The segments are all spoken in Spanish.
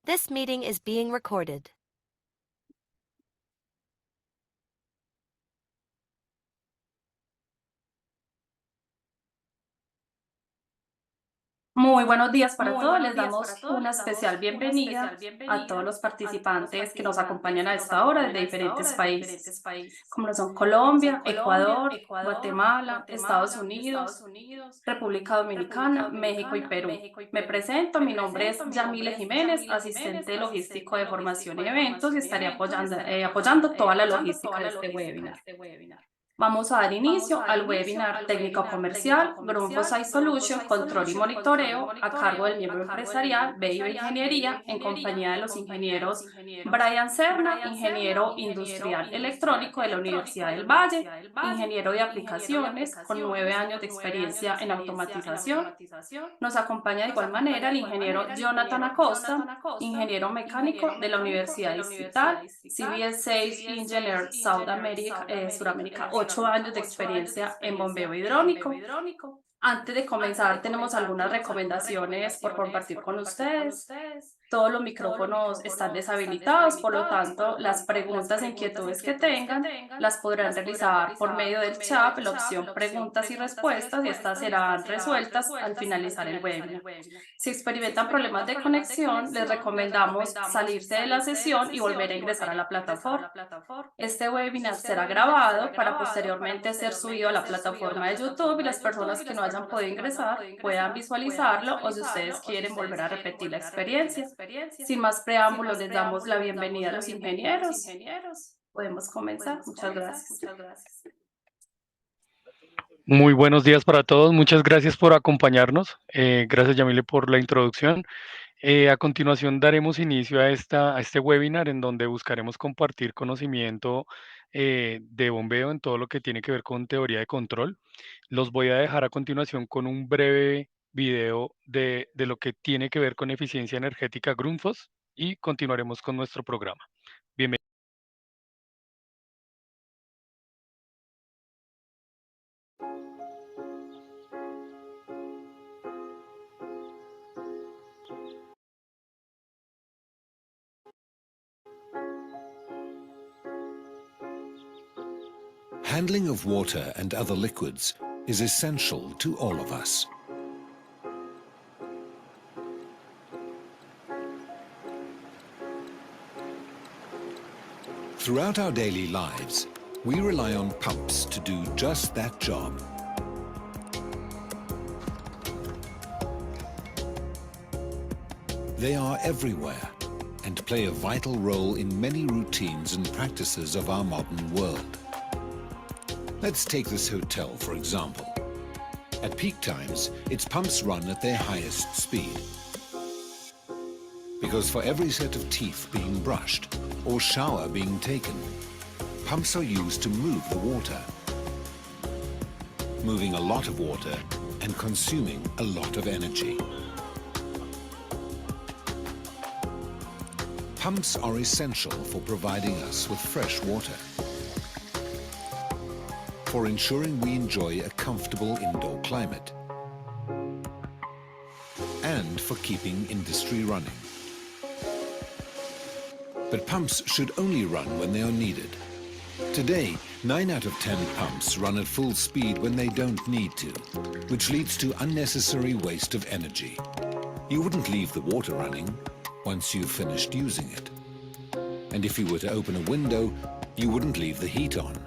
This meeting is being recorded. Muy buenos días para todos. Les damos una especial bienvenida a todos los participantes que nos acompañan a esta hora desde diferentes países, como lo son Colombia, Ecuador, Guatemala, Estados Unidos, República Dominicana, México y Perú. Me presento, mi nombre es Yamile Jiménez, asistente logístico de formación y eventos y estaré apoyando toda la logística de este webinar. Vamos a dar inicio al webinar técnico comercial Grupo Site Solution, control y monitoreo a cargo del miembro empresarial BIO Ingeniería en compañía de los ingenieros Brian Serna, ingeniero industrial electrónico de la Universidad del Valle, ingeniero de aplicaciones con 9 años de experiencia en automatización. Nos acompaña de igual manera el ingeniero Jonathan Acosta, ingeniero mecánico de la Universidad Distrital, CBS 6 Engineer South America, Suramérica, 8 años de experiencia en bombeo hidráulico. Antes de comenzar, tenemos algunas recomendaciones por compartir con ustedes. Todos los micrófonos están deshabilitados, por lo tanto, las preguntas e inquietudes que tengan las podrán realizar por medio del chat, la opción preguntas y respuestas, y estas serán resueltas al finalizar el webinar. Si experimentan problemas de conexión, les recomendamos salirse de la sesión y volver a ingresar a la plataforma. Este webinar será grabado para posteriormente ser subido a la plataforma de YouTube y las personas que no hayan podido ingresar puedan visualizarlo, o si ustedes quieren volver a repetir la experiencia. Sin más preámbulos, les damos la bienvenida a los ingenieros. Podemos comenzar. Muchas gracias. Muy buenos días para todos. Muchas gracias por acompañarnos. Gracias, Yamile, por la introducción. A continuación daremos inicio a este webinar en donde buscaremos compartir conocimiento de bombeo en todo lo que tiene que ver con teoría de control. Los voy a dejar a continuación con un breve video de lo que tiene que ver con eficiencia energética Grundfos y continuaremos con nuestro programa. Bienvenidos. Handling of water and other liquids is essential to all of us. Throughout our daily lives, we rely on pumps to do just that job. They are everywhere and play a vital role in many routines and practices of our modern world. Let's take this hotel, for example. At peak times, its pumps run at their highest speed. Because for every set of teeth being brushed or shower being taken, pumps are used to move the water, moving a lot of water and consuming a lot of energy. Pumps are essential for providing us with fresh water, for ensuring we enjoy a comfortable indoor climate, and for keeping industry running. But pumps should only run when they are needed. Today, 9 out of 10 pumps run at full speed when they don't need to, which leads to unnecessary waste of energy. You wouldn't leave the water running once you've finished using it. And if you were to open a window, you wouldn't leave the heat on.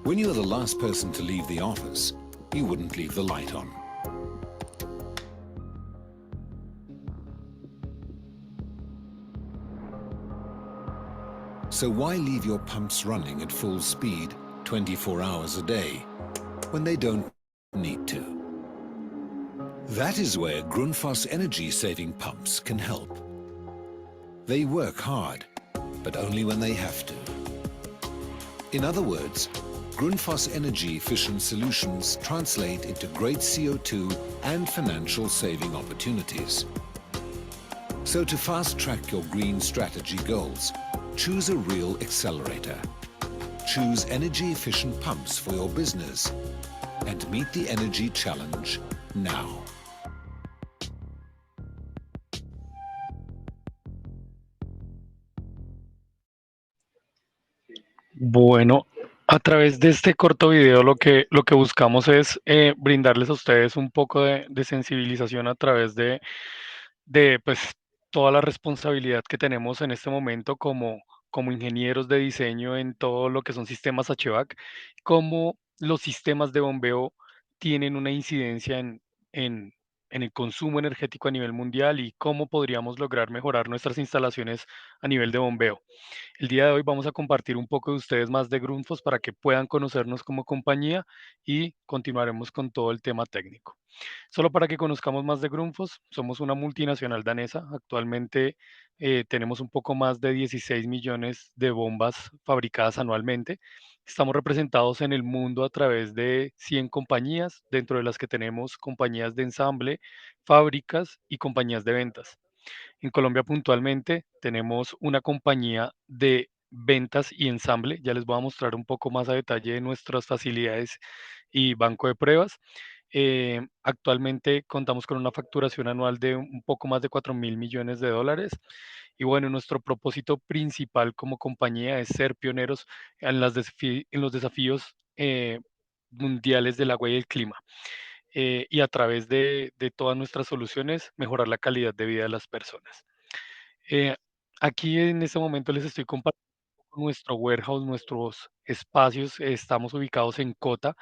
When you're the last person to leave the office, you wouldn't leave the light on. So why leave your pumps running at full speed 24 hours a day when they don't need to? That is where Grundfos energy-saving pumps can help. They work hard, but only when they have to. In other words, Grundfos energy-efficient solutions translate into great CO2 and financial saving opportunities. So to fast-track your green strategy goals, choose a real accelerator. Choose energy-efficient pumps for your business and meet the energy challenge now. Bueno, a través de este corto video lo que buscamos es brindarles a ustedes un poco de sensibilización a través de pues, toda la responsabilidad que tenemos en este momento como ingenieros de diseño en todo lo que son sistemas HVAC, cómo los sistemas de bombeo tienen una incidencia en, en el consumo energético a nivel mundial y cómo podríamos lograr mejorar nuestras instalaciones a nivel de bombeo. El día de hoy vamos a compartir un poco de ustedes más de Grundfos para que puedan conocernos como compañía y continuaremos con todo el tema técnico. Solo para que conozcamos más de Grundfos, somos una multinacional danesa. Actualmente tenemos un poco más de 16 millones de bombas fabricadas anualmente. Estamos representados en el mundo a través de 100 compañías, dentro de las que tenemos compañías de ensamble, fábricas y compañías de ventas. En Colombia puntualmente tenemos una compañía de ventas y ensamble. Ya les voy a mostrar un poco más a detalle de nuestras facilidades y banco de pruebas. Actualmente contamos con una facturación anual de un poco más de 4.000 millones de dólares. Y bueno, nuestro propósito principal como compañía es ser pioneros en los desafíos mundiales del agua y el clima. Y a través de todas nuestras soluciones, mejorar la calidad de vida de las personas. Eh, Aquí en este momento les estoy compartiendo nuestro warehouse, nuestros espacios. Estamos ubicados en Cota,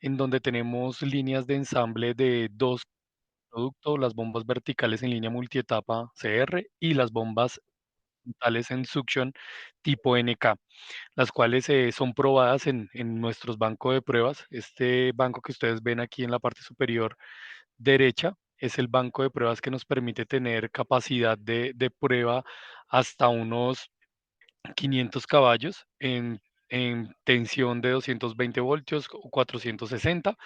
en donde tenemos líneas de ensamble de dos productos, las bombas verticales en línea multietapa CR y las bombas horizontales en suction tipo NK, las cuales son probadas en nuestros bancos de pruebas. Este banco que ustedes ven aquí en la parte superior derecha es el banco de pruebas que nos permite tener capacidad de prueba hasta unos 500 caballos en tensión de 220 voltios o 460.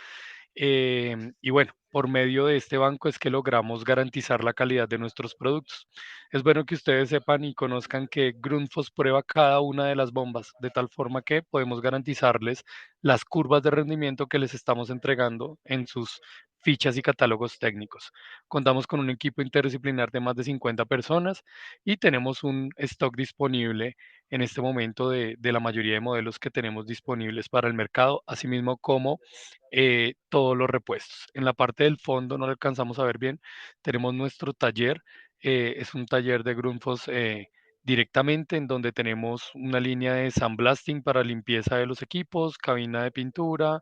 Y bueno, por medio de este banco es que logramos garantizar la calidad de nuestros productos. Es bueno que ustedes sepan y conozcan que Grundfos prueba cada una de las bombas, de tal forma que podemos garantizarles las curvas de rendimiento que les estamos entregando en sus fichas y catálogos técnicos. Contamos con un equipo interdisciplinar de más de 50 personas y tenemos un stock disponible en este momento de la mayoría de modelos que tenemos disponibles para el mercado, asimismo como todos los repuestos. En la parte del fondo no lo alcanzamos a ver bien, tenemos nuestro taller, es un taller de Grundfos directamente en donde tenemos una línea de sandblasting para limpieza de los equipos, cabina de pintura,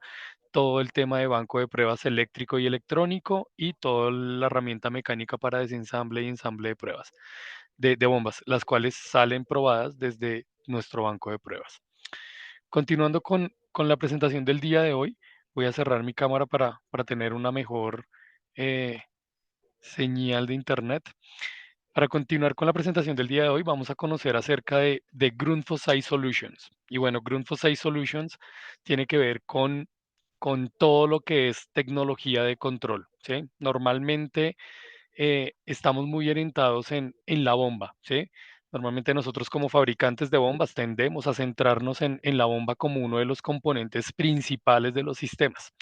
todo el tema de banco de pruebas eléctrico y electrónico y toda la herramienta mecánica para desensamble y ensamble de pruebas de bombas, las cuales salen probadas desde nuestro banco de pruebas. Continuando con la presentación del día de hoy, voy a cerrar mi cámara para tener una mejor eh, señal de internet. Para continuar con la presentación del día de hoy, vamos a conocer acerca de Grundfos AI Solutions. Y bueno, Grundfos AI Solutions tiene que ver con todo lo que es tecnología de control, ¿sí? Normalmente estamos muy orientados en la bomba, ¿sí? Normalmente nosotros como fabricantes de bombas tendemos a centrarnos en la bomba como uno de los componentes principales de los sistemas.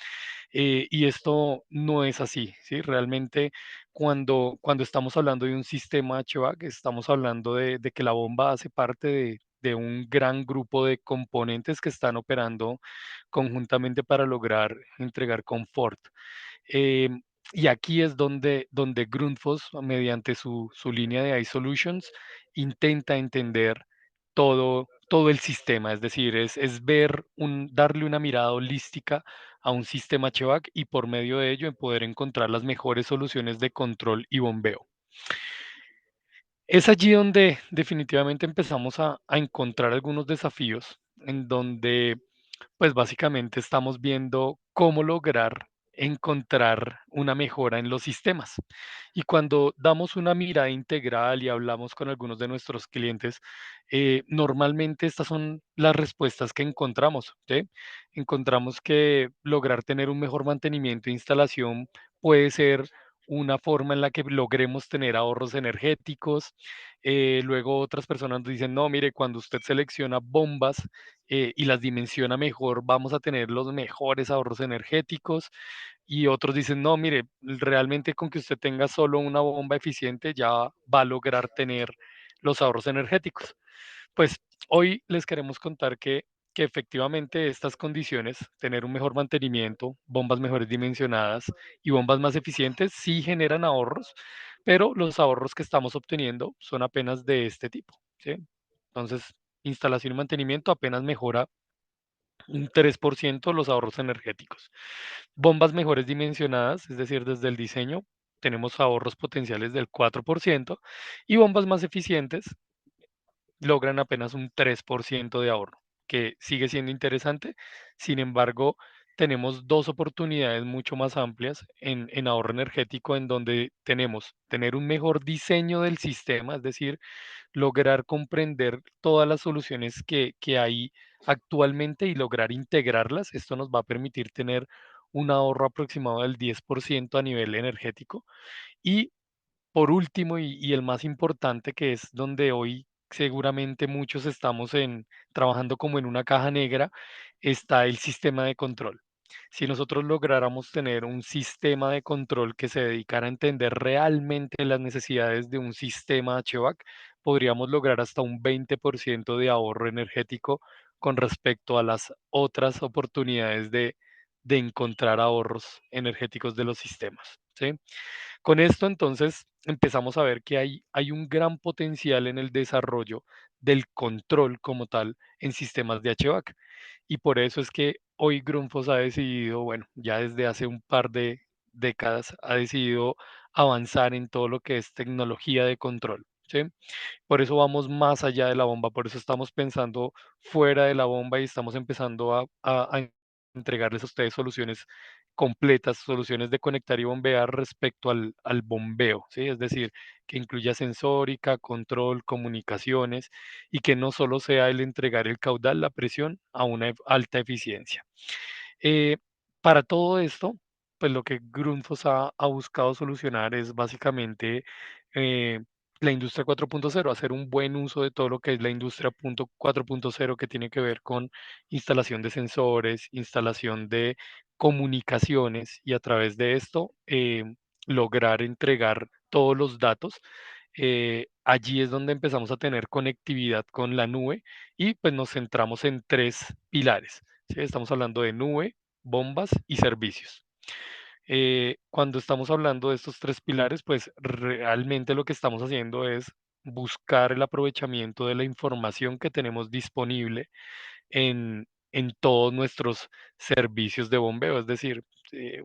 Y esto no es así, ¿sí? Realmente cuando estamos hablando de un sistema HVAC, estamos hablando de que la bomba hace parte de un gran grupo de componentes que están operando conjuntamente para lograr entregar confort. Em, y aquí es donde Grundfos, mediante su línea de iSolutions, intenta entender todo el sistema, es decir, es ver, darle una mirada holística a un sistema HVAC y por medio de ello en poder encontrar las mejores soluciones de control y bombeo. Es allí donde definitivamente empezamos a encontrar algunos desafíos en donde pues básicamente estamos viendo cómo lograr encontrar una mejora en los sistemas. Y cuando damos una mirada integral y hablamos con algunos de nuestros clientes, normalmente estas son las respuestas que encontramos, ¿sí? Encontramos que lograr tener un mejor mantenimiento e instalación puede ser una forma en la que logremos tener ahorros energéticos. Luego otras personas nos dicen, no, mire, cuando usted selecciona bombas y las dimensiona mejor, vamos a tener los mejores ahorros energéticos. Y otros dicen, no, mire, realmente con que usted tenga solo una bomba eficiente ya va a lograr tener los ahorros energéticos. Pues hoy les queremos contar que efectivamente estas condiciones, tener un mejor mantenimiento, bombas mejores dimensionadas y bombas más eficientes, sí generan ahorros, pero los ahorros que estamos obteniendo son apenas de este tipo, ¿sí? Entonces, instalación y mantenimiento apenas mejora un 3% los ahorros energéticos. Bombas mejores dimensionadas, es decir, desde el diseño, tenemos ahorros potenciales del 4% y bombas más eficientes logran apenas un 3% de ahorro, que sigue siendo interesante. Sin embargo, tenemos dos oportunidades mucho más amplias en ahorro energético, en donde tenemos tener un mejor diseño del sistema, es decir, lograr comprender todas las soluciones que hay actualmente y lograr integrarlas. Esto nos va a permitir tener un ahorro aproximado del 10% a nivel energético. Y por último, y el más importante, que es donde hoy seguramente muchos estamos trabajando como en una caja negra, está el sistema de control. Si nosotros lográramos tener un sistema de control que se dedicara a entender realmente las necesidades de un sistema HVAC, podríamos lograr hasta un 20% de ahorro energético con respecto a las otras oportunidades de encontrar ahorros energéticos de los sistemas, ¿sí? Con esto, entonces, empezamos a ver que hay un gran potencial en el desarrollo del control como tal en sistemas de HVAC. Y por eso es que hoy Grundfos ha decidido, bueno, ya desde hace un par de décadas, ha decidido avanzar en todo lo que es tecnología de control, ¿sí? Por eso vamos más allá de la bomba, por eso estamos pensando fuera de la bomba y estamos empezando a entregarles a ustedes soluciones completas, soluciones de conectar y bombear respecto al bombeo, ¿sí? Es decir, que incluya sensórica, control, comunicaciones y que no solo sea el entregar el caudal, la presión a una alta eficiencia. Eh, para todo esto, pues lo que Grundfos ha buscado solucionar es básicamente eh, la industria 4.0, hacer un buen uso de todo lo que es la industria 4.0 que tiene que ver con instalación de sensores, instalación de comunicaciones y a través de esto lograr entregar todos los datos. Allí es donde empezamos a tener conectividad con la nube y pues nos centramos en tres pilares. ¿Sí? Estamos hablando de nube, bombas y servicios. Cuando estamos hablando de estos tres pilares, pues realmente lo que estamos haciendo es buscar el aprovechamiento de la información que tenemos disponible en todos nuestros servicios de bombeo. Es decir,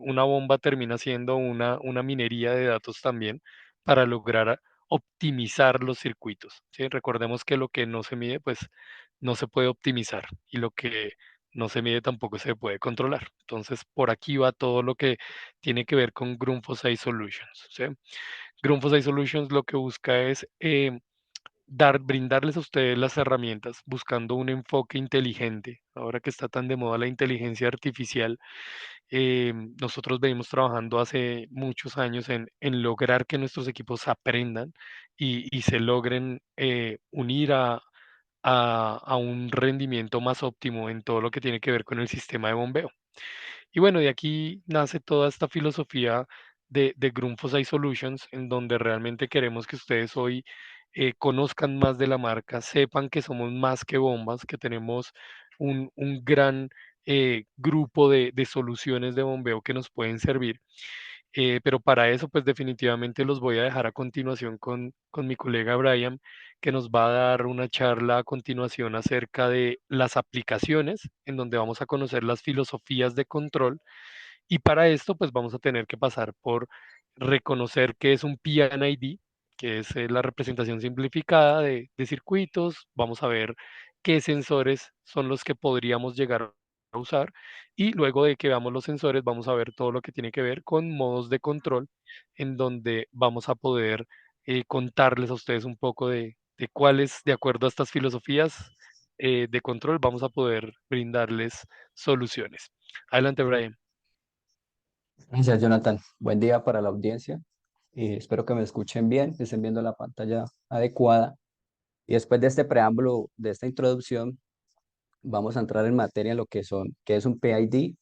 una bomba termina siendo una minería de datos también para lograr optimizar los circuitos. ¿Sí? Recordemos que lo que no se mide, pues no se puede optimizar y lo que no se mide tampoco se puede controlar. Entonces, por aquí va todo lo que tiene que ver con Grundfos AI Solutions. ¿Sí? Grundfos AI Solutions lo que busca es brindarles a ustedes las herramientas buscando un enfoque inteligente. Ahora que está tan de moda la inteligencia artificial, nosotros venimos trabajando hace muchos años en lograr que nuestros equipos aprendan y se logren unir a un rendimiento más óptimo en todo lo que tiene que ver con el sistema de bombeo. Y bueno, de aquí nace toda esta filosofía de Grundfos AI Solutions, en donde realmente queremos que ustedes hoy conozcan más de la marca, sepan que somos más que bombas, que tenemos un gran grupo de soluciones de bombeo que nos pueden servir. Pero para eso, pues definitivamente los voy a dejar a continuación con mi colega Brian, que nos va a dar una charla a continuación acerca de las aplicaciones, en donde vamos a conocer las filosofías de control. Y para esto, pues vamos a tener que pasar por reconocer qué es un PNID, que es la representación simplificada de circuitos. Vamos a ver qué sensores son los que podríamos llegar a usar. Y luego de que veamos los sensores, vamos a ver todo lo que tiene que ver con modos de control, en donde vamos a poder contarles a ustedes un poco de cuáles, de acuerdo a estas filosofías de control, vamos a poder brindarles soluciones. Adelante, Brian. Gracias, Jonathan. Buen día para la audiencia. Espero que me escuchen bien, que estén viendo la pantalla adecuada. Y después de este preámbulo, de esta introducción, vamos a entrar en materia en lo que son, qué es un PID,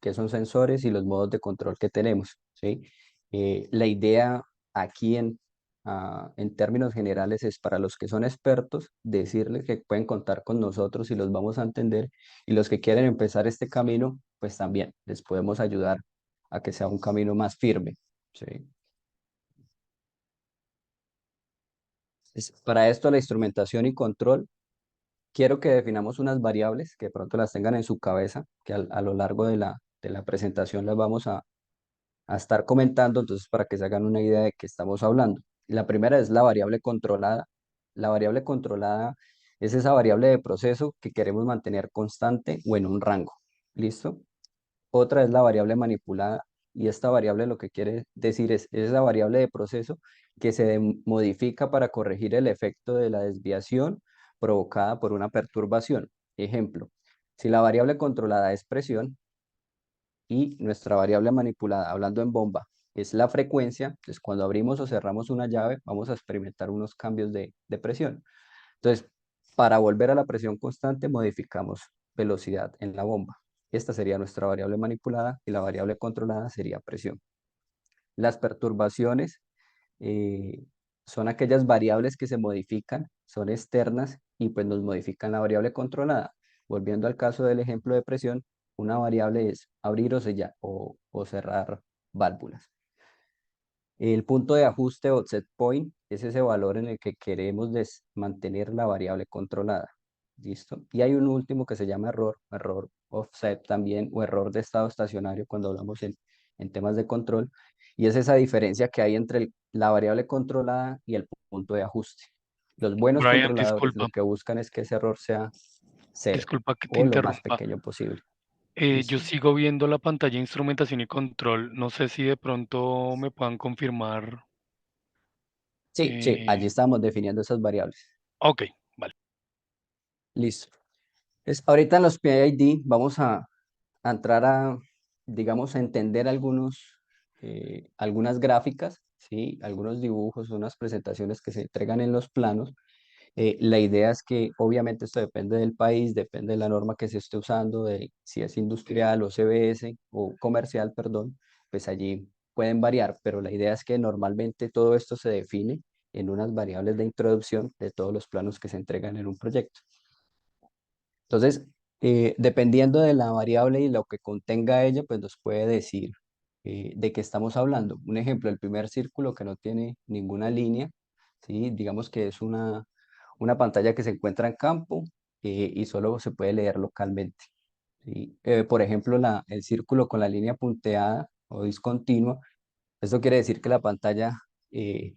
qué son sensores y los modos de control que tenemos, ¿sí? La idea aquí en términos generales es para los que son expertos, decirles que pueden contar con nosotros y los vamos a entender, y los que quieren empezar este camino, pues también les podemos ayudar a que sea un camino más firme, ¿sí? Para esto, la instrumentación y control, quiero que definamos unas variables que de pronto las tengan en su cabeza, que a lo largo de la presentación las vamos a estar comentando, entonces para que se hagan una idea de qué estamos hablando. La primera es la variable controlada. La variable controlada es esa variable de proceso que queremos mantener constante o en un rango. ¿Listo? Otra es la variable manipulada, y esta variable lo que quiere decir es esa variable de proceso que se modifica para corregir el efecto de la desviación provocada por una perturbación. Ejemplo, si la variable controlada es presión y nuestra variable manipulada, hablando en bomba, es la frecuencia, entonces cuando abrimos o cerramos una llave vamos a experimentar unos cambios de presión. Entonces, para volver a la presión constante, modificamos velocidad en la bomba. Esta sería nuestra variable manipulada y la variable controlada sería presión. Las perturbaciones eh, son aquellas variables que se modifican, son externas y pues nos modifican la variable controlada. Volviendo al caso del ejemplo de presión, una variable es abrir o sellar o cerrar válvulas. El punto de ajuste o set point es ese valor en el que queremos mantener la variable controlada. ¿Listo? Y hay un último que se llama error offset también, o error de estado estacionario cuando hablamos en temas de control. Y es esa diferencia que hay entre la variable controlada y el punto de ajuste. Los buenos Brian, controladores lo que buscan es que ese error sea cero disculpa que te o lo más interrumpa. pequeño posible. Yo ¿Listo? sigo viendo la pantalla de instrumentación y control. No sé si de pronto me puedan confirmar. Sí, sí, allí eh, estamos definiendo esas variables. ok, vale. Listo. Ahorita en los PID vamos a entrar digamos, a entender algunas gráficas, ¿sí? Algunos dibujos, unas presentaciones que se entregan en los planos. La idea es que obviamente esto depende del país, depende de la norma que se esté usando, de si es industrial o CBS o comercial, perdón, pues allí pueden variar, pero la idea es que normalmente todo esto se define en unas variables de introducción de todos los planos que se entregan en un proyecto. Entonces, dependiendo de la variable y lo que contenga ella, pues nos puede decir de qué estamos hablando. Un ejemplo, el primer círculo que no tiene ninguna línea, ¿sí? Digamos que es una pantalla que se encuentra en campo y solo se puede leer localmente, ¿sí? Por ejemplo, el círculo con la línea punteada o discontinua, esto quiere decir que la pantalla eh,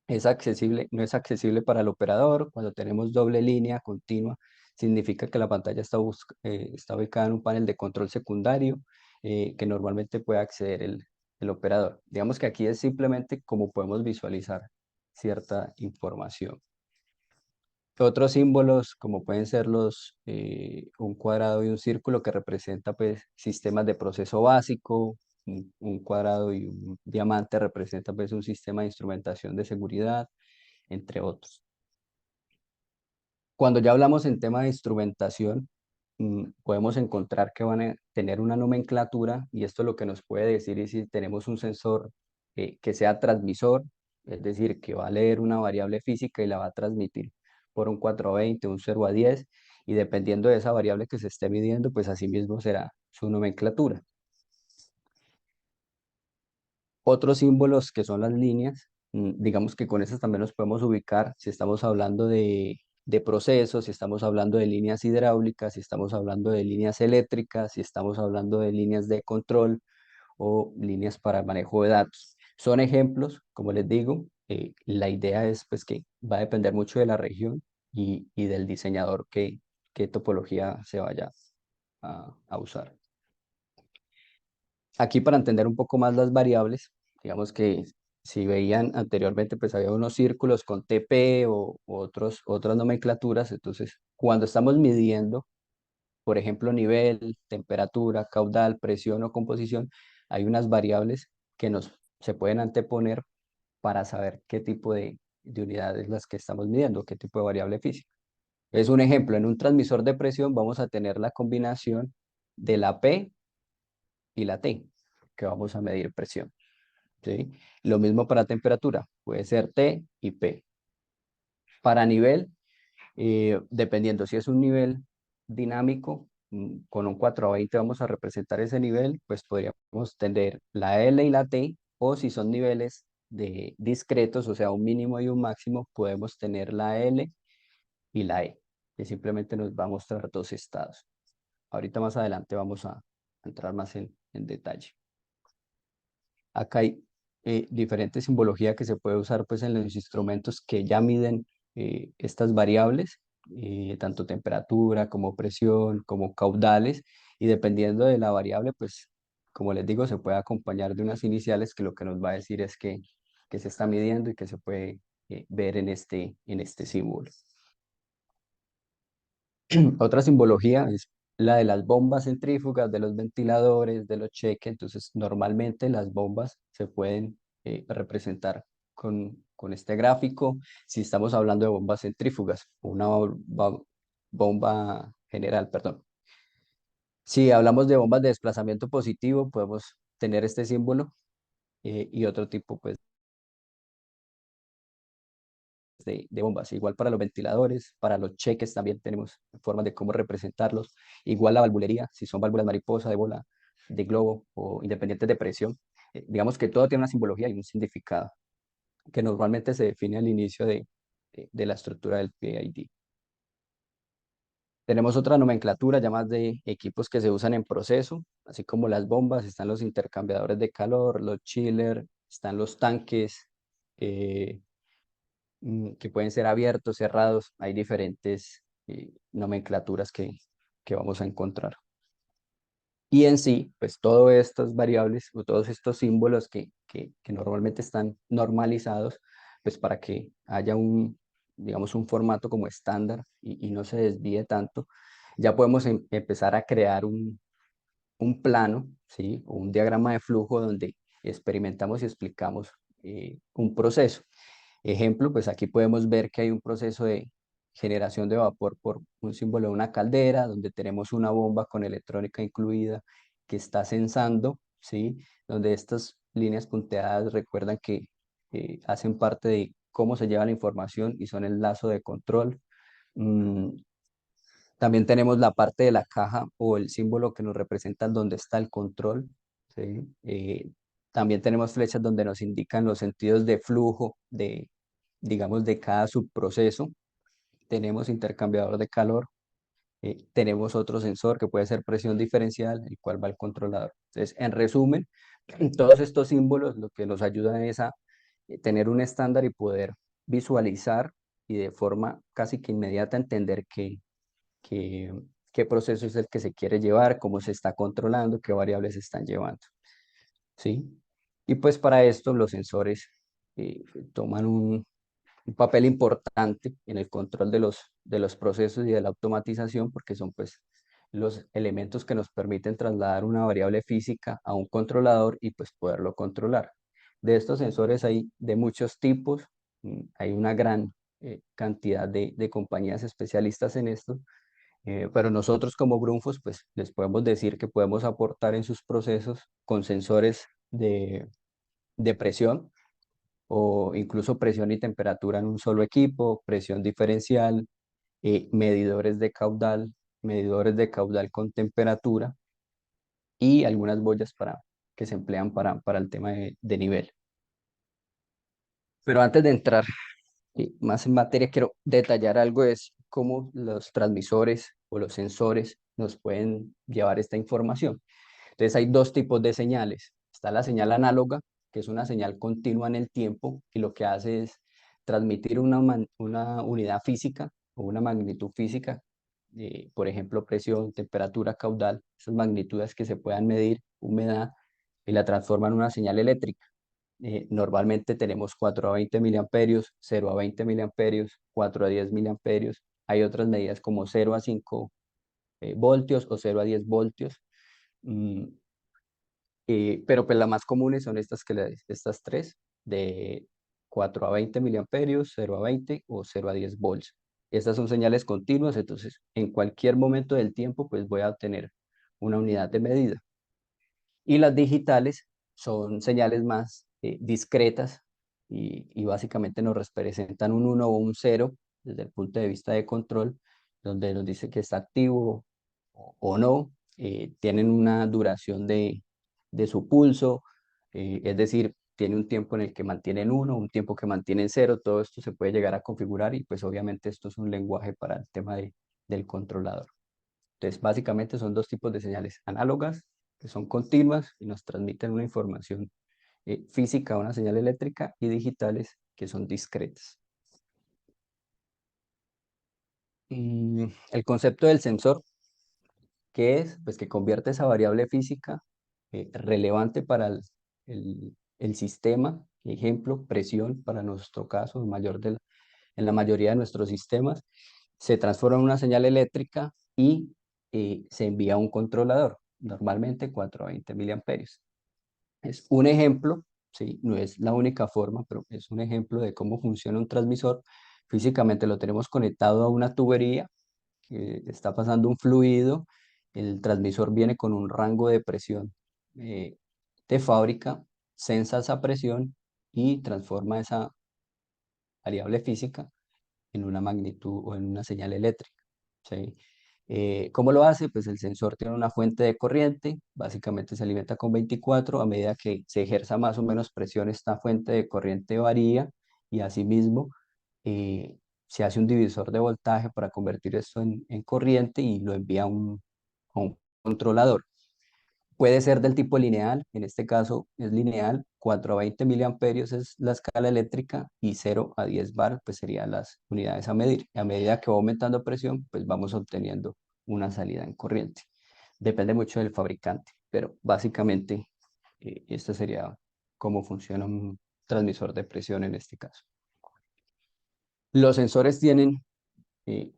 es accesible, no es accesible para el operador. Cuando tenemos doble línea continua, significa que la pantalla está ubicada en un panel de control secundario que normalmente puede acceder el operador. Digamos que aquí es simplemente como podemos visualizar cierta información. Otros símbolos, como pueden ser un cuadrado y un círculo que representa pues, sistemas de proceso básico, un cuadrado y un diamante representa pues, un sistema de instrumentación de seguridad, entre otros. Cuando ya hablamos en tema de instrumentación, podemos encontrar que van a tener una nomenclatura, y esto lo que nos puede decir es si tenemos un sensor que sea transmisor, es decir, que va a leer una variable física y la va a transmitir por un 420, un 0 a 10, y dependiendo de esa variable que se esté midiendo, pues así mismo será su nomenclatura. Otros símbolos que son las líneas, digamos que con esas también nos podemos ubicar si estamos hablando de procesos, si estamos hablando de líneas hidráulicas, si estamos hablando de líneas eléctricas, si estamos hablando de líneas de control o líneas para manejo de datos. Son ejemplos, como les digo, la idea es pues que va a depender mucho de la región y del diseñador qué topología se vaya a usar. Aquí para entender un poco más las variables, digamos que si veían anteriormente, pues había unos círculos con TP o otras nomenclaturas. Entonces, cuando estamos midiendo, por ejemplo, nivel, temperatura, caudal, presión o composición, hay unas variables que nos se pueden anteponer para saber qué tipo de unidad es las que estamos midiendo, qué tipo de variable física. Es un ejemplo, en un transmisor de presión vamos a tener la combinación de la P y la T, que vamos a medir presión, ¿sí? Lo mismo para temperatura, puede ser T y P. Para nivel, dependiendo si es un nivel dinámico, con un 4 a 20 vamos a representar ese nivel, pues podríamos tener la L y la T, o si son niveles discretos, o sea, un mínimo y un máximo, podemos tener la L y la E, que simplemente nos va a mostrar dos estados. Ahorita más adelante vamos a entrar más en detalle. Acá hay diferentes simbología que se puede usar pues en los instrumentos que ya miden estas variables, tanto temperatura como presión, como caudales, y dependiendo de la variable, pues como les digo, se puede acompañar de unas iniciales que lo que nos va a decir es que se está midiendo y que se puede ver en este símbolo. Otra simbología es la de las bombas centrífugas, de los ventiladores, de los cheques. Entonces, normalmente las bombas se pueden representar con este gráfico. Si estamos hablando de bombas centrífugas, una bomba general, perdón. Si hablamos de bombas de desplazamiento positivo, podemos tener este símbolo y otro tipo, pues, de bombas. Igual para los ventiladores, para los cheques también tenemos formas de cómo representarlos. Igual la valvulería, si son válvulas mariposa, de bola, de globo o independientes de presión. Digamos que todo tiene una simbología y un significado que normalmente se define al inicio de la estructura del PID. Tenemos otra nomenclatura ya más de equipos que se usan en proceso, así como las bombas, están los intercambiadores de calor, los chillers, están los tanques, eh, que pueden ser abiertos, cerrados, hay diferentes nomenclaturas que vamos a encontrar. Y en sí, pues todas estas variables o todos estos símbolos que normalmente están normalizados, pues para que haya digamos, un formato como estándar y no se desvíe tanto, ya podemos empezar a crear un plano, ¿sí? O un diagrama de flujo donde experimentamos y explicamos un proceso. Ejemplo, pues aquí podemos ver que hay un proceso de generación de vapor por un símbolo de una caldera, donde tenemos una bomba con electrónica incluida que está sensando, ¿sí? Donde estas líneas punteadas recuerdan que hacen parte de cómo se lleva la información y son el lazo de control. Mm, También tenemos la parte de la caja o el símbolo que nos representa dónde está el control, ¿sí? También tenemos flechas donde nos indican los sentidos de flujo digamos, de cada subproceso. Tenemos intercambiador de calor, tenemos otro sensor que puede ser presión diferencial, el cual va al controlador. Entonces, en resumen, todos estos símbolos lo que nos ayudan es a tener un estándar y poder visualizar y de forma casi que inmediata entender qué, qué proceso es el que se quiere llevar, cómo se está controlando, qué variables se están llevando, ¿sí? Y pues para esto los sensores toman un papel importante en el control de los procesos y de la automatización, porque son pues los elementos que nos permiten trasladar una variable física a un controlador y pues poderlo controlar. De estos sensores hay de muchos tipos, hay una gran cantidad de compañías especialistas en esto, pero nosotros como Grundfos pues les podemos decir que podemos aportar en sus procesos con sensores de presión, o incluso presión y temperatura en un solo equipo, presión diferencial, medidores de caudal con temperatura y algunas boyas que se emplean para el tema de nivel. Pero antes de entrar más en materia, quiero detallar algo, es cómo los transmisores o los sensores nos pueden llevar esta información. Entonces hay dos tipos de señales. Está la señal análoga, que es una señal continua en el tiempo y lo que hace es transmitir una unidad física o una magnitud física, por ejemplo, presión, temperatura, caudal, esas magnitudes que se puedan medir, humedad, y la transforman en una señal eléctrica. Normalmente tenemos 4 a 20 miliamperios, 0 a 20 miliamperios, 4 a 10 miliamperios. Hay otras medidas como 0 a 5 voltios o 0 a 10 voltios. Mm, pero pues las más comunes son estas tres, de 4 a 20 miliamperios, 0 a 20 o 0 a 10 volts. Estas son señales continuas, entonces en cualquier momento del tiempo pues voy a obtener una unidad de medida. Y las digitales son señales más discretas y básicamente nos representan un 1 o un 0 desde el punto de vista de control, donde nos dice que está activo o no. Tienen una duración de su pulso, es decir, tiene un tiempo en el que mantienen 1, un tiempo que mantienen 0. Todo esto se puede llegar a configurar y pues obviamente esto es un lenguaje para el tema del controlador. Entonces, básicamente son dos tipos de señales: análogas, que son continuas y nos transmiten una información física, una señal eléctrica, y digitales, que son discretas. El concepto del sensor, ¿qué es? Pues que convierte esa variable física relevante para el sistema, ejemplo, presión para nuestro caso, en la mayoría de nuestros sistemas, se transforma en una señal eléctrica y se envía a un controlador, normalmente 4 a 20 miliamperios. Es un ejemplo, ¿sí? No es la única forma, pero es un ejemplo de cómo funciona un transmisor. Físicamente lo tenemos conectado a una tubería que está pasando un fluido. El transmisor viene con un rango de presión eh, de fábrica, sensa esa presión y transforma esa variable física en una magnitud o en una señal eléctrica, ¿sí? ¿Cómo lo hace? Pues el sensor tiene una fuente de corriente, básicamente se alimenta con 24. A medida que se ejerza más o menos presión, esta fuente de corriente varía y asimismo eh, se hace un divisor de voltaje para convertir esto en corriente y lo envía a un controlador. Puede ser del tipo lineal, en este caso es lineal. 4 a 20 miliamperios es la escala eléctrica y 0 a 10 bar pues serían las unidades a medir. Y a medida que va aumentando presión, pues vamos obteniendo una salida en corriente. Depende mucho del fabricante, pero básicamente este sería cómo funciona un transmisor de presión en este caso. Los sensores tienen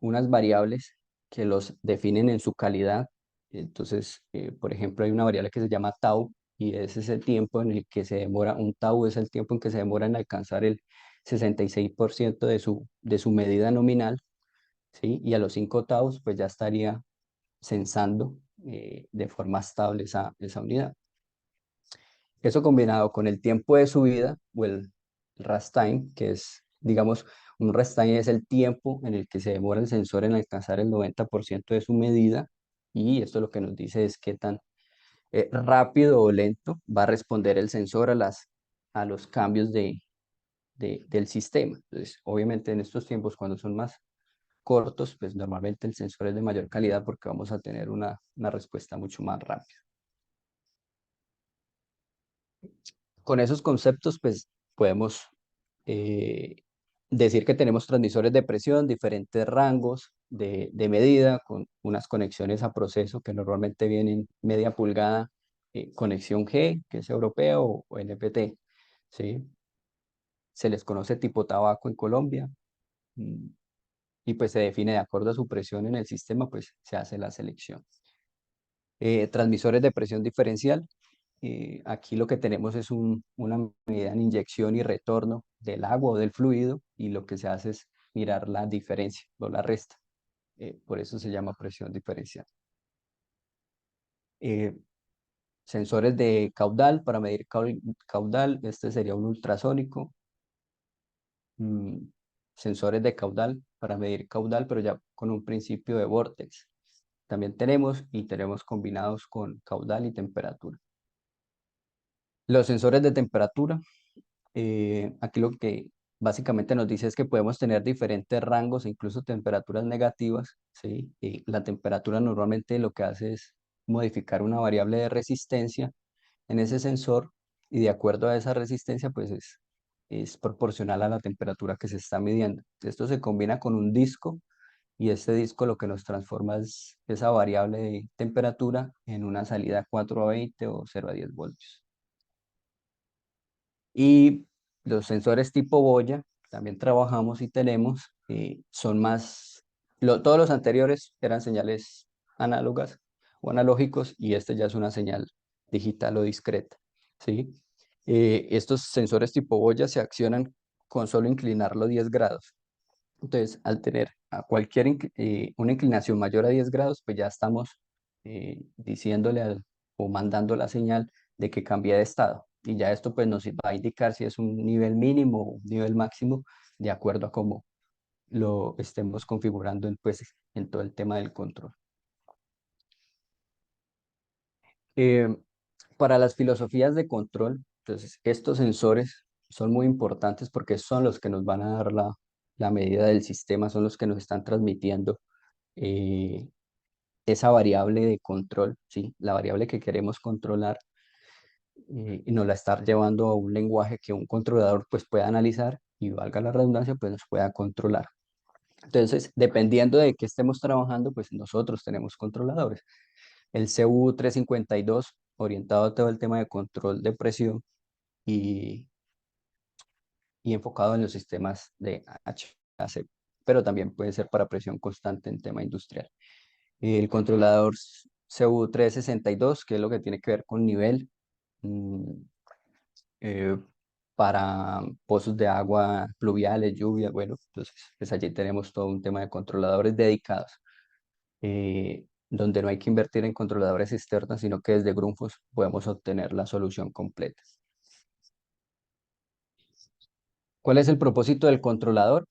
unas variables que los definen en su calidad. Entonces, por ejemplo, hay una variable que se llama tau y ese es el tiempo en el que se demora. Un tau es el tiempo en que se demora en alcanzar el 66% de su medida nominal, ¿sí? Y a los 5 taus pues ya estaría sensando de forma estable esa unidad. Eso combinado con el tiempo de subida o el rest time, que es, digamos, un rest time es el tiempo en el que se demora el sensor en alcanzar el 90% de su medida, y esto lo que nos dice es qué tan rápido o lento va a responder el sensor a los cambios del sistema. Entonces, obviamente en estos tiempos, cuando son más cortos, pues normalmente el sensor es de mayor calidad porque vamos a tener una respuesta mucho más rápida. Con esos conceptos, pues podemos eh, decir que tenemos transmisores de presión, diferentes rangos de medida, con unas conexiones a proceso que normalmente vienen media pulgada, conexión G, que es europea, o NPT, ¿sí? Se les conoce tipo tabaco en Colombia, mm, y pues se define de acuerdo a su presión en el sistema, pues se hace la selección. Transmisores de presión diferencial. Aquí lo que tenemos es una medida en inyección y retorno del agua o del fluido, y lo que se hace es mirar la diferencia o la resta. Por eso se llama presión diferencial. Eh, Sensores de caudal para medir caudal. Este sería un ultrasónico. Mm, Sensores de caudal para medir caudal, pero ya con un principio de vórtex. También tenemos combinados con caudal y temperatura. Los sensores de temperatura. Aquí lo que básicamente nos dice es que podemos tener diferentes rangos e incluso temperaturas negativas, ¿sí? Y la temperatura normalmente lo que hace es modificar una variable de resistencia en ese sensor, y de acuerdo a esa resistencia pues es proporcional a la temperatura que se está midiendo. Esto se combina con un disco, y este disco lo que nos transforma es esa variable de temperatura en una salida 4 a 20 o 0 a 10 voltios. Y los sensores tipo boya también trabajamos y tenemos, son más, todos los anteriores eran señales análogas o analógicos, y este ya es una señal digital o discreta, ¿sí? Estos sensores tipo boya se accionan con solo inclinarlo 10 grados. Entonces, al tener a una inclinación mayor a 10 grados, pues ya estamos diciéndole o mandando la señal de que cambia de estado. Y ya esto pues nos va a indicar si es un nivel mínimo o un nivel máximo de acuerdo a cómo lo estemos configurando en todo el tema del control. Eh, para las filosofías de control, entonces estos sensores son muy importantes porque son los que nos van a dar la medida del sistema, son los que nos están transmitiendo eh, esa variable de control, ¿sí? La variable que queremos controlar y nos la está llevando a un lenguaje que un controlador pues pueda analizar y valga la redundancia, pues nos pueda controlar. Entonces, dependiendo de qué estemos trabajando, pues nosotros tenemos controladores. El CU352 orientado a todo el tema de control de presión y, y enfocado en los sistemas de HAC, pero también puede ser para presión constante en tema industrial. El controlador CU362, que es lo que tiene que ver con nivel mm, eh, para pozos de agua pluviales, lluvia, bueno, entonces pues allí tenemos todo un tema de controladores dedicados, donde no hay que invertir en controladores externos, sino que desde Grundfos podemos obtener la solución completa. ¿Cuál es el propósito del controlador?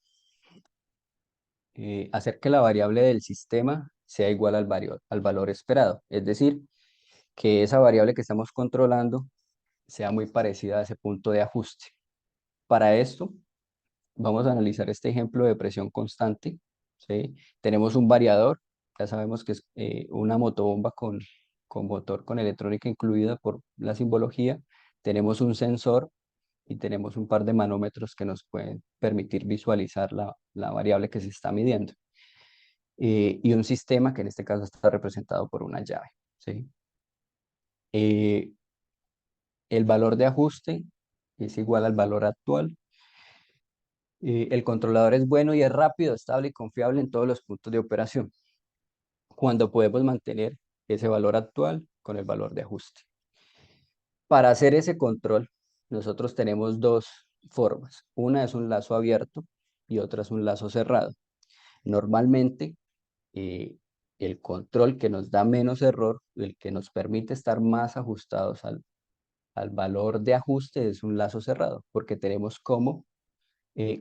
Hacer que la variable del sistema sea igual al valor esperado, es decir, que esa variable que estamos controlando sea muy parecida a ese punto de ajuste. Para esto, vamos a analizar este ejemplo de presión constante, ¿sí? Tenemos un variador, ya sabemos que es una motobomba con motor con electrónica incluida por la simbología. Tenemos un sensor y tenemos un par de manómetros que nos pueden permitir visualizar la variable que se está midiendo. Y un sistema que en este caso está representado por una llave, ¿sí? Eh, el valor de ajuste es igual al valor actual. El controlador es bueno y es rápido, estable y confiable en todos los puntos de operación, cuando podemos mantener ese valor actual con el valor de ajuste. Para hacer ese control, nosotros tenemos dos formas. Una es un lazo abierto y otra es un lazo cerrado. Normalmente, eh, el control que nos da menos error, el que nos permite estar más ajustados al valor de ajuste es un lazo cerrado, porque tenemos cómo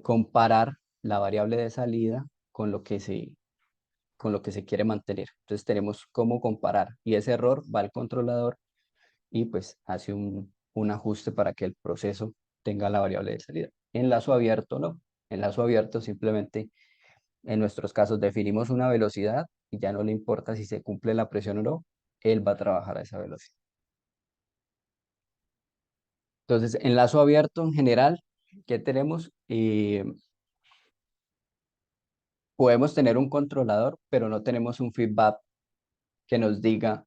comparar la variable de salida con lo que se quiere mantener. Entonces tenemos cómo comparar y ese error va al controlador y pues hace un ajuste para que el proceso tenga la variable de salida. En lazo abierto no. En lazo abierto simplemente en nuestros casos definimos una velocidad y ya no le importa si se cumple la presión o no, él va a trabajar a esa velocidad. Entonces, en lazo abierto en general, ¿qué tenemos? Podemos tener un controlador, pero no tenemos un feedback que nos diga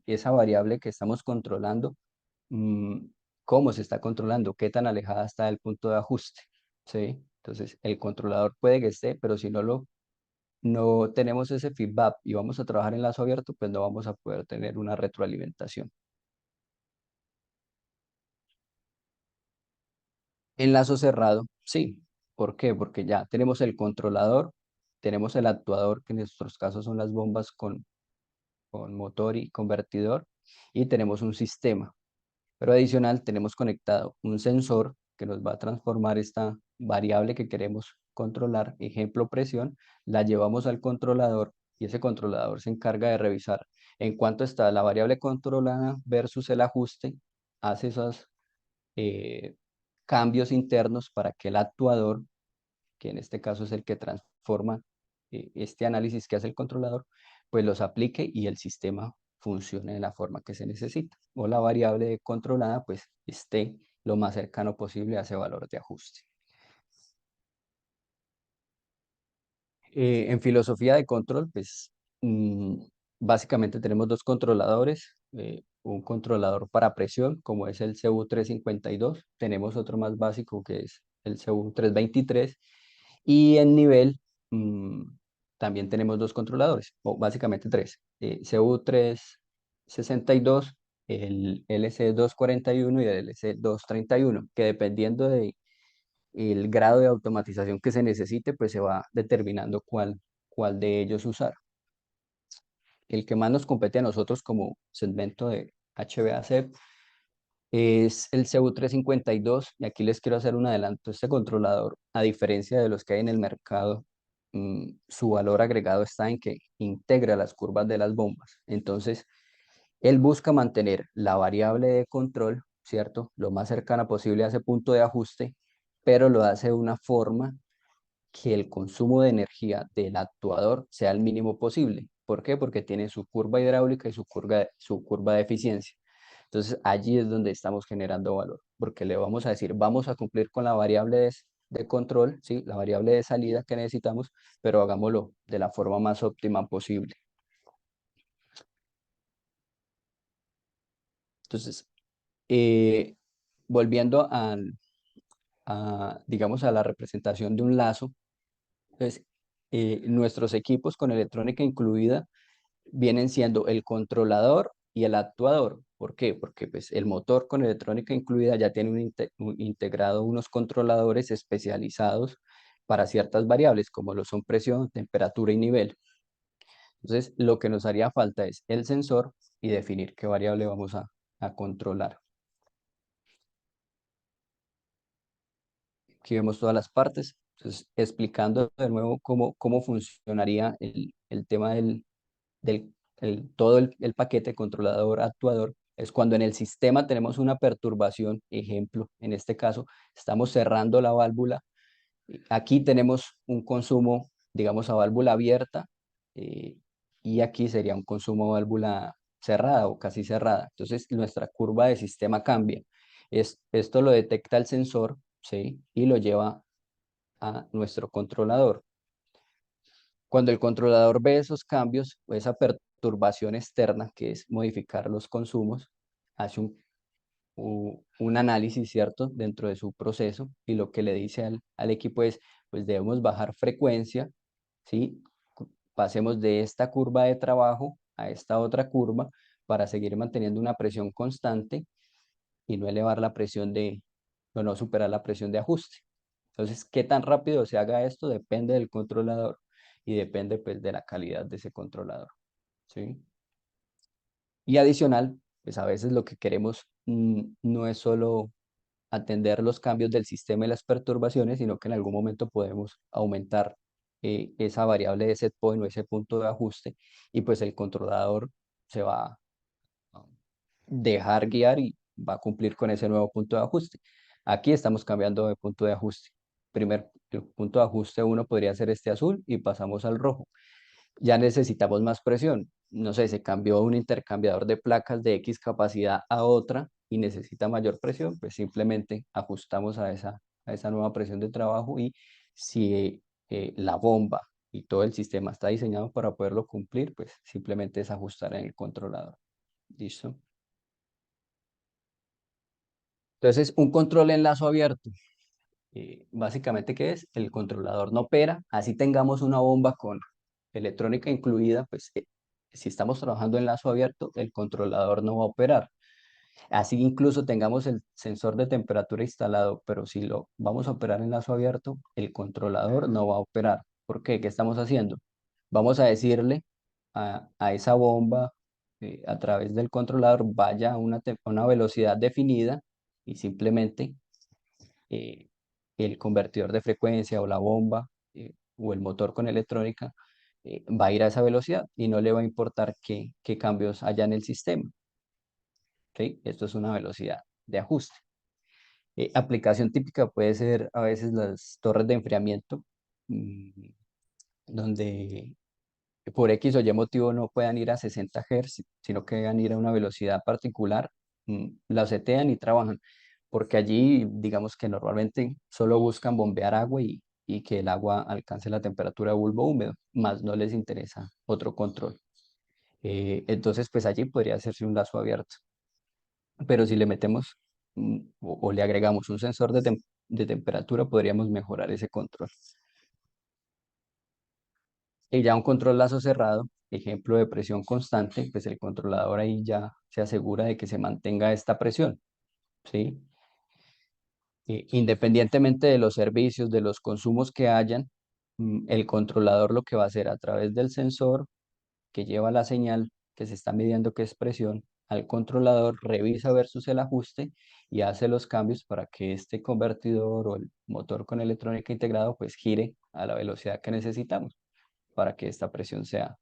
esa variable que estamos controlando, mm, cómo se está controlando, qué tan alejada está del punto de ajuste, ¿sí? Entonces, el controlador puede que esté, pero si no tenemos ese feedback y vamos a trabajar en lazo abierto, pues no vamos a poder tener una retroalimentación. En lazo cerrado, sí. ¿Por qué? Porque ya tenemos el controlador, tenemos el actuador, que en nuestros casos son las bombas con motor y convertidor, y tenemos un sistema. Pero adicional tenemos conectado un sensor que nos va a transformar esta variable que queremos controlar, ejemplo presión, la llevamos al controlador y ese controlador se encarga de revisar en cuánto está la variable controlada versus el ajuste, hace esos eh, cambios internos para que el actuador, que en este caso es el que transforma este análisis que hace el controlador, pues los aplique y el sistema funcione de la forma que se necesita. O la variable controlada pues esté lo más cercano posible a ese valor de ajuste. En filosofía de control, pues básicamente tenemos dos controladores, un controlador para presión, como es el CU352, tenemos otro más básico que es el CU323, y en nivel mm, también tenemos dos controladores, o básicamente tres, CU362 el LC241 y el LC231, que dependiendo de el grado de automatización que se necesite, pues se va determinando cuál de ellos usar. El que más nos compete a nosotros como segmento de HBAC es el CU352 y aquí les quiero hacer un adelanto. Este controlador, a diferencia de los que hay en el mercado, su valor agregado está en que integra las curvas de las bombas. Entonces, él busca mantener la variable de control, ¿cierto? Lo más cercana posible a ese punto de ajuste, pero lo hace de una forma que el consumo de energía del actuador sea el mínimo posible. ¿Por qué? Porque tiene su curva hidráulica y su curva de eficiencia. Entonces allí es donde estamos generando valor, porque le vamos a decir, vamos a cumplir con la variable de control, ¿sí? La variable de salida que necesitamos, pero hagámoslo de la forma más óptima posible. Entonces, eh, volviendo digamos, a la representación de un lazo, pues, nuestros equipos con electrónica incluida vienen siendo el controlador y el actuador. ¿Por qué? Porque pues, el motor con electrónica incluida ya tiene integrado unos controladores especializados para ciertas variables, como lo son presión, temperatura y nivel. Entonces, lo que nos haría falta es el sensor y definir qué variable vamos a controlar. Aquí vemos todas las partes. Entonces, explicando de nuevo cómo funcionaría el tema todo el paquete controlador actuador, es cuando en el sistema tenemos una perturbación, ejemplo, en este caso, estamos cerrando la válvula. Aquí tenemos un consumo, digamos, a válvula abierta, eh, y aquí sería un consumo a válvula cerrada o casi cerrada. Entonces, nuestra curva de sistema cambia. Esto lo detecta el sensor, ¿sí? Y lo lleva a nuestro controlador. Cuando el controlador ve esos cambios o esa perturbación externa, que es modificar los consumos, hace un análisis, ¿cierto?, dentro de su proceso y lo que le dice al equipo es, pues debemos bajar frecuencia, ¿sí? Pasemos de esta curva de trabajo a esta otra curva para seguir manteniendo una presión constante y no elevar la presión o no superar la presión de ajuste. Entonces, qué tan rápido se haga esto depende del controlador y depende pues de la calidad de ese controlador, ¿sí? Y adicional, pues a veces lo que queremos no es solo atender los cambios del sistema y las perturbaciones, sino que en algún momento podemos aumentar esa variable de set point o ese punto de ajuste y pues el controlador se va a dejar guiar y va a cumplir con ese nuevo punto de ajuste. Aquí estamos cambiando de punto de ajuste. El punto de ajuste uno podría ser este azul y pasamos al rojo. Ya necesitamos más presión. No sé, se cambió un intercambiador de placas de X capacidad a otra y necesita mayor presión, pues simplemente ajustamos a esa nueva presión de trabajo y si la bomba y todo el sistema está diseñado para poderlo cumplir, pues simplemente es ajustar en el controlador. ¿Listo? Entonces, un control en lazo abierto. Básicamente, ¿qué es? El controlador no opera, así tengamos una bomba con electrónica incluida, pues si estamos trabajando en lazo abierto, el controlador no va a operar. Así incluso tengamos el sensor de temperatura instalado, pero si lo vamos a operar en lazo abierto, el controlador no va a operar. ¿Por qué? ¿Qué estamos haciendo? Vamos a decirle a esa bomba a través del controlador vaya a una velocidad definida y simplemente eh, el convertidor de frecuencia o la bomba o el motor con electrónica va a ir a esa velocidad y no le va a importar qué cambios haya en el sistema. ¿Ok? Esto es una velocidad de ajuste. Aplicación típica puede ser a veces las torres de enfriamiento, donde por X o Y motivo no puedan ir a 60 Hz, sino que deben ir a una velocidad particular, la setean y trabajan, porque allí digamos que normalmente solo buscan bombear agua y que el agua alcance la temperatura de bulbo húmedo, más no les interesa otro control. Entonces, pues allí podría hacerse un lazo abierto. Pero si le metemos o le agregamos un sensor de temperatura, podríamos mejorar ese control. Y ya un control lazo cerrado, ejemplo de presión constante, pues el controlador ahí ya se asegura de que se mantenga esta presión, ¿sí? Independientemente de los servicios, de los consumos que hayan, el controlador lo que va a hacer a través del sensor que lleva la señal que se está midiendo que es presión al controlador, revisa versus el ajuste y hace los cambios para que este convertidor o el motor con electrónica integrado pues gire a la velocidad que necesitamos para que esta presión sea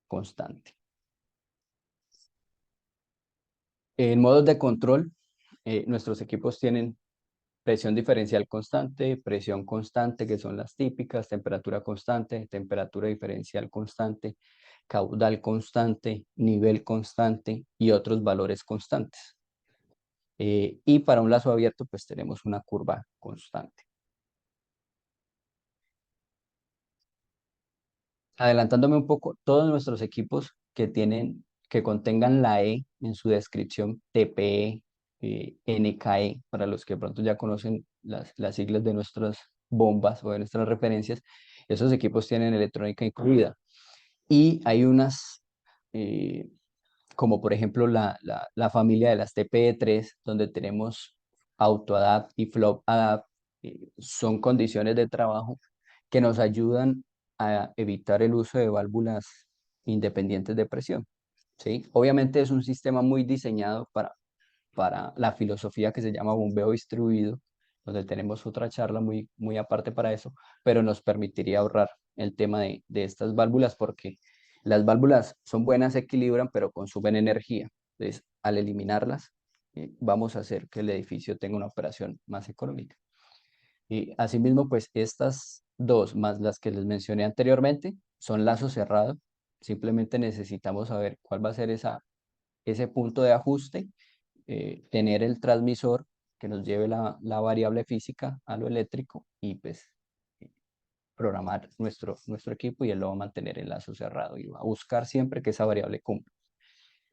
constante. En modos de control, nuestros equipos tienen presión diferencial constante, presión constante, que son las típicas, temperatura constante, temperatura diferencial constante, caudal constante, nivel constante y otros valores constantes. Y para un lazo abierto, pues tenemos una curva constante. Adelantándome un poco, todos nuestros equipos que contengan la E en su descripción, TPE, NKE, para los que de pronto ya conocen las siglas de nuestras bombas o de nuestras referencias, esos equipos tienen electrónica incluida. Y hay unas, eh, como por ejemplo la familia de las TPE3, donde tenemos AutoAdapt y FlowAdapt, son condiciones de trabajo que nos ayudan a evitar el uso de válvulas independientes de presión, ¿sí? Obviamente es un sistema muy diseñado para la filosofía que se llama bombeo distribuido, donde tenemos otra charla muy aparte para eso, pero nos permitiría ahorrar el tema de estas válvulas porque las válvulas son buenas, se equilibran, pero consumen energía. Entonces, al eliminarlas, vamos a hacer que el edificio tenga una operación más económica. Y asimismo, pues estas dos más las que les mencioné anteriormente son lazo cerrado. Simplemente necesitamos saber cuál va a ser ese punto de ajuste, tener el transmisor que nos lleve la variable física a lo eléctrico y pues programar nuestro equipo y él lo va a mantener en lazo cerrado y va a buscar siempre que esa variable cumpla.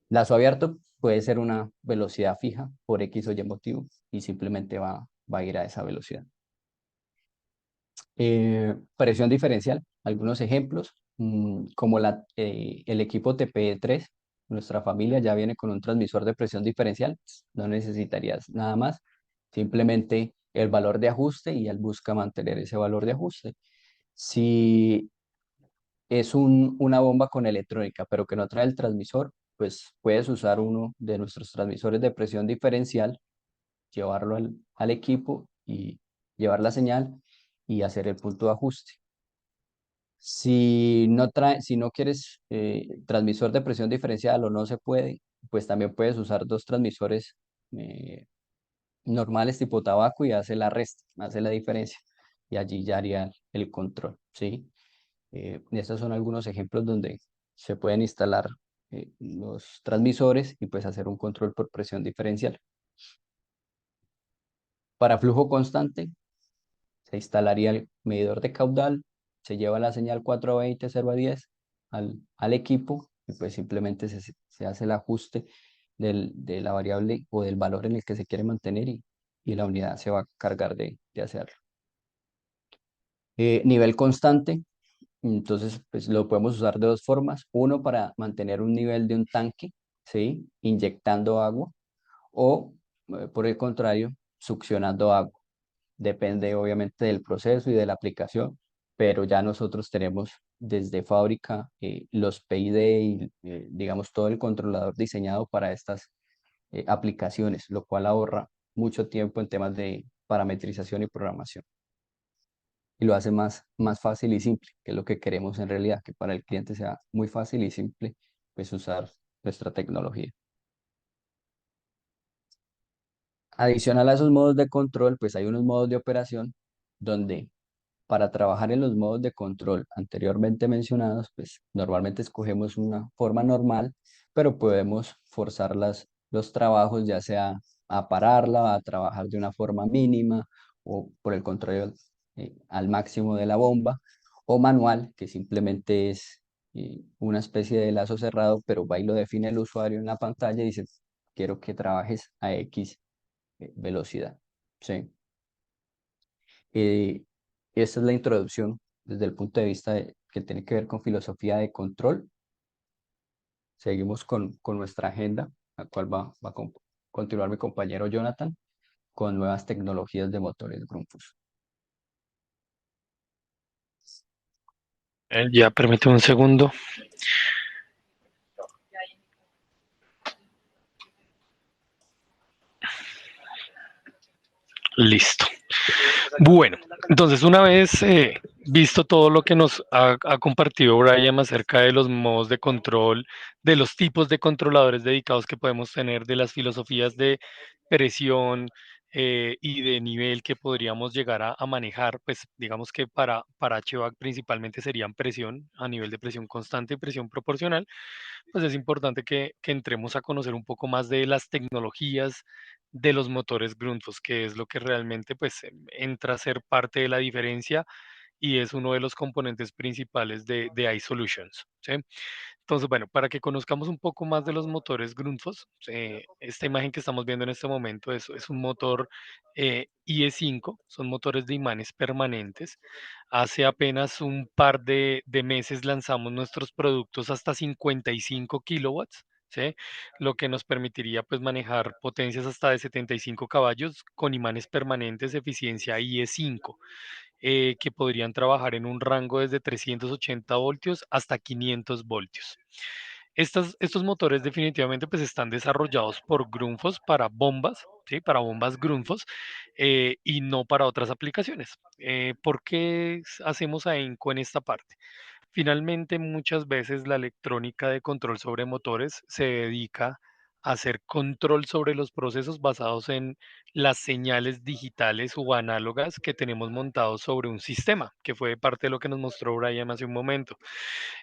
Lazo abierto puede ser una velocidad fija por X o Y motivo y simplemente va a ir a esa velocidad. Presión diferencial, algunos ejemplos, como el equipo TPE3, nuestra familia ya viene con un transmisor de presión diferencial, no necesitarías nada más, simplemente el valor de ajuste y él busca mantener ese valor de ajuste. Si es una bomba con electrónica, pero que no trae el transmisor, pues puedes usar uno de nuestros transmisores de presión diferencial, llevarlo al equipo y llevar la señal y hacer el punto de ajuste. Si no quieres transmisor de presión diferencial o no se puede, pues también puedes usar dos transmisores eh, normales tipo tabaco y hace la resta, hace la diferencia. Y allí ya haría el control, ¿sí? Estos son algunos ejemplos donde se pueden instalar los transmisores y pues hacer un control por presión diferencial. Para flujo constante, se instalaría el medidor de caudal, se lleva la señal 420 0 a 10 al equipo y pues simplemente se hace el ajuste de la variable o del valor en el que se quiere mantener y la unidad se va a cargar de hacerlo. Nivel constante, entonces pues lo podemos usar de dos formas. Uno para mantener un nivel de un tanque, ¿sí? Inyectando agua o por el contrario, succionando agua. Depende obviamente del proceso y de la aplicación, pero ya nosotros tenemos desde fábrica los PID y digamos todo el controlador diseñado para estas aplicaciones, lo cual ahorra mucho tiempo en temas de parametrización y programación. Y lo hace más fácil y simple, que es lo que queremos en realidad, que para el cliente sea muy fácil y simple pues usar nuestra tecnología. Adicional a esos modos de control, pues hay unos modos de operación donde para trabajar en los modos de control anteriormente mencionados, pues normalmente escogemos una forma normal, pero podemos forzar los trabajos, ya sea a pararla, a trabajar de una forma mínima o por el control al máximo de la bomba, o manual, que simplemente es una especie de lazo cerrado, pero va y lo define el usuario en la pantalla y dice, quiero que trabajes a X velocidad. ¿Sí? Esta es la introducción desde el punto de vista que tiene que ver con filosofía de control. Seguimos con nuestra agenda, la cual va a continuar mi compañero Jonathan, con nuevas tecnologías de motores Grundfos. Ya, permíteme un segundo. Listo. Bueno, entonces una vez visto todo lo que nos ha compartido Brian acerca de los modos de control, de los tipos de controladores dedicados que podemos tener, de las filosofías de presión y de nivel que podríamos llegar a manejar, pues digamos que para HVAC principalmente serían presión, a nivel de presión constante y presión proporcional, pues es importante que entremos a conocer un poco más de las tecnologías de los motores Grundfos, que es lo que realmente pues entra a ser parte de la diferencia y es uno de los componentes principales de iSolutions, ¿sí? Entonces, bueno, para que conozcamos un poco más de los motores Grundfos, esta imagen que estamos viendo en este momento es un motor IE5, son motores de imanes permanentes. Hace apenas un par de meses lanzamos nuestros productos hasta 55 kilowatts, ¿sí? Lo que nos permitiría pues manejar potencias hasta de 75 caballos con imanes permanentes de eficiencia IE5 que podrían trabajar en un rango desde 380 voltios hasta 500 voltios. Estos motores definitivamente pues están desarrollados por Grundfos para bombas, ¿sí? Para bombas Grundfos y no para otras aplicaciones. ¿Por qué hacemos ahínco en esta parte? Finalmente, muchas veces la electrónica de control sobre motores se dedica a hacer control sobre los procesos basados en las señales digitales o análogas que tenemos montados sobre un sistema, que fue parte de lo que nos mostró Brian hace un momento.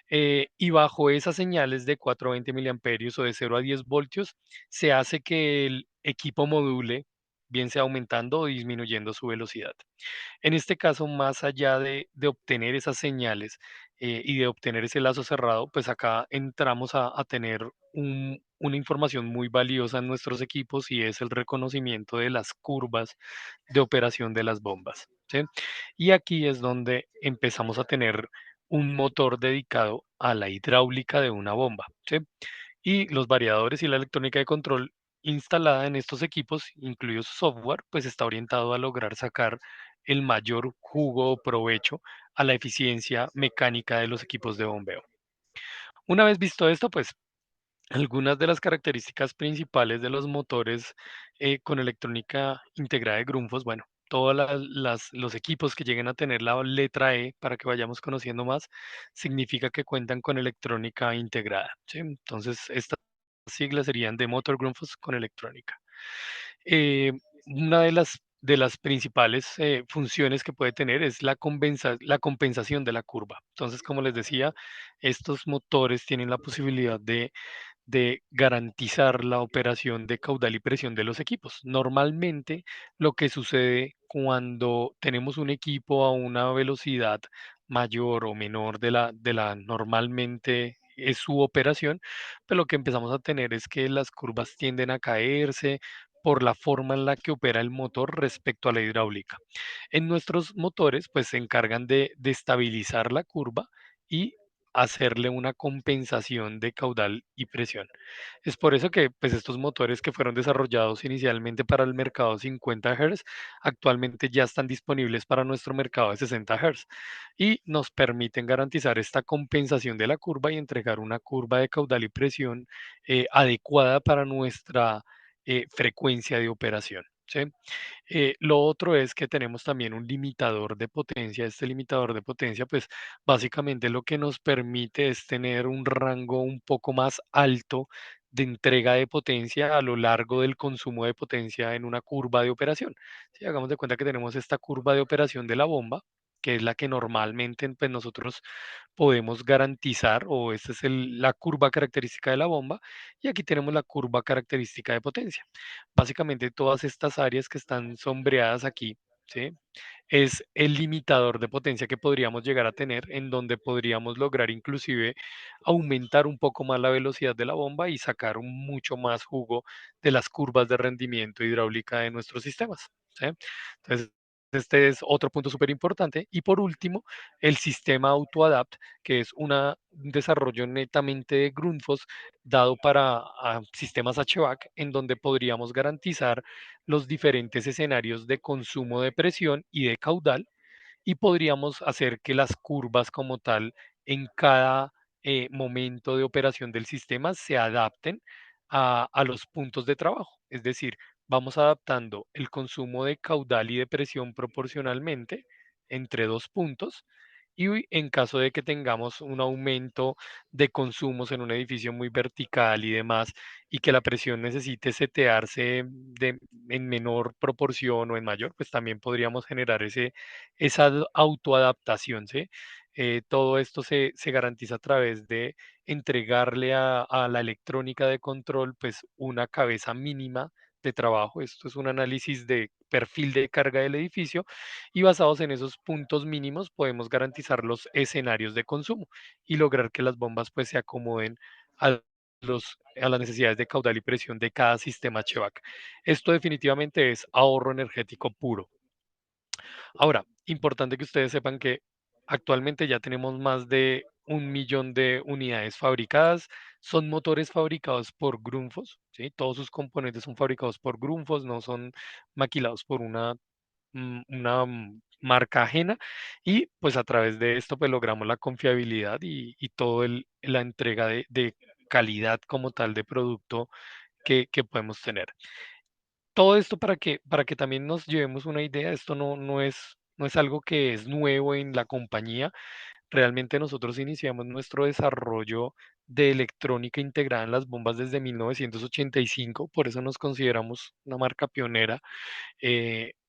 Y bajo esas señales de 420 miliamperios o de 0 a 10 voltios, se hace que el equipo module, bien sea aumentando o disminuyendo su velocidad. En este caso, más allá de obtener esas señales y de obtener ese lazo cerrado, pues acá entramos a tener una información muy valiosa en nuestros equipos y es el reconocimiento de las curvas de operación de las bombas, ¿sí? Y aquí es donde empezamos a tener un motor dedicado a la hidráulica de una bomba, ¿sí? Y los variadores y la electrónica de control instalada en estos equipos, incluido su software, pues está orientado a lograr sacar el mayor jugo o provecho a la eficiencia mecánica de los equipos de bombeo. Una vez visto esto, pues algunas de las características principales de los motores con electrónica integrada de Grundfos, bueno, todos los equipos que lleguen a tener la letra E para que vayamos conociendo más, significa que cuentan con electrónica integrada, ¿sí? Entonces, estas siglas serían de Motor Grundfos con electrónica. Eh, una de las principales funciones que puede tener es la compensación de la curva. Entonces, como les decía, estos motores tienen la posibilidad de garantizar la operación de caudal y presión de los equipos. Normalmente lo que sucede cuando tenemos un equipo a una velocidad mayor o menor de la normalmente es su operación, pues lo que empezamos a tener es que las curvas tienden a caerse por la forma en la que opera el motor respecto a la hidráulica. En nuestros motores, pues se encargan de estabilizar la curva y hacerle una compensación de caudal y presión. Es por eso que pues, estos motores que fueron desarrollados inicialmente para el mercado 50 Hz, actualmente ya están disponibles para nuestro mercado de 60 Hz y nos permiten garantizar esta compensación de la curva y entregar una curva de caudal y presión adecuada para nuestra frecuencia de operación, ¿sí? Lo otro es que tenemos también un limitador de potencia. Este limitador de potencia, pues básicamente lo que nos permite es tener un rango un poco más alto de entrega de potencia a lo largo del consumo de potencia en una curva de operación. Si hagamos de cuenta que tenemos esta curva de operación de la bomba, que es la que normalmente pues, nosotros podemos garantizar, o esta es la curva característica de la bomba, y aquí tenemos la curva característica de potencia. Básicamente todas estas áreas que están sombreadas aquí, ¿sí? Es el limitador de potencia que podríamos llegar a tener, en donde podríamos lograr inclusive aumentar un poco más la velocidad de la bomba y sacar mucho más jugo de las curvas de rendimiento hidráulica de nuestros sistemas, ¿sí? Entonces, este es otro punto súper importante. Y por último, el sistema AutoAdapt, que es un desarrollo netamente de Grundfos dado para sistemas HVAC, en donde podríamos garantizar los diferentes escenarios de consumo de presión y de caudal y podríamos hacer que las curvas como tal en cada momento de operación del sistema se adapten a los puntos de trabajo. Es decir, vamos adaptando el consumo de caudal y de presión proporcionalmente entre dos puntos y en caso de que tengamos un aumento de consumos en un edificio muy vertical y demás, y que la presión necesite setearse en menor proporción o en mayor, pues también podríamos generar esa autoadaptación, ¿sí? Todo esto se garantiza a través de entregarle a la electrónica de control pues una cabeza mínima de trabajo. Esto es un análisis de perfil de carga del edificio y basados en esos puntos mínimos podemos garantizar los escenarios de consumo y lograr que las bombas pues se acomoden a a las necesidades de caudal y presión de cada sistema HVAC. Esto definitivamente es ahorro energético puro. Ahora, importante que ustedes sepan que actualmente ya tenemos más de 1 millón de unidades fabricadas. Son motores fabricados por Grundfos, ¿sí? Todos sus componentes son fabricados por Grundfos, no son maquilados por una marca ajena. Y pues a través de esto pues logramos la confiabilidad y toda la entrega de calidad como tal de producto que podemos tener. Todo esto para que también nos llevemos una idea, esto no es algo que es nuevo en la compañía. Realmente nosotros iniciamos nuestro desarrollo de electrónica integrada en las bombas desde 1985, por eso nos consideramos una marca pionera,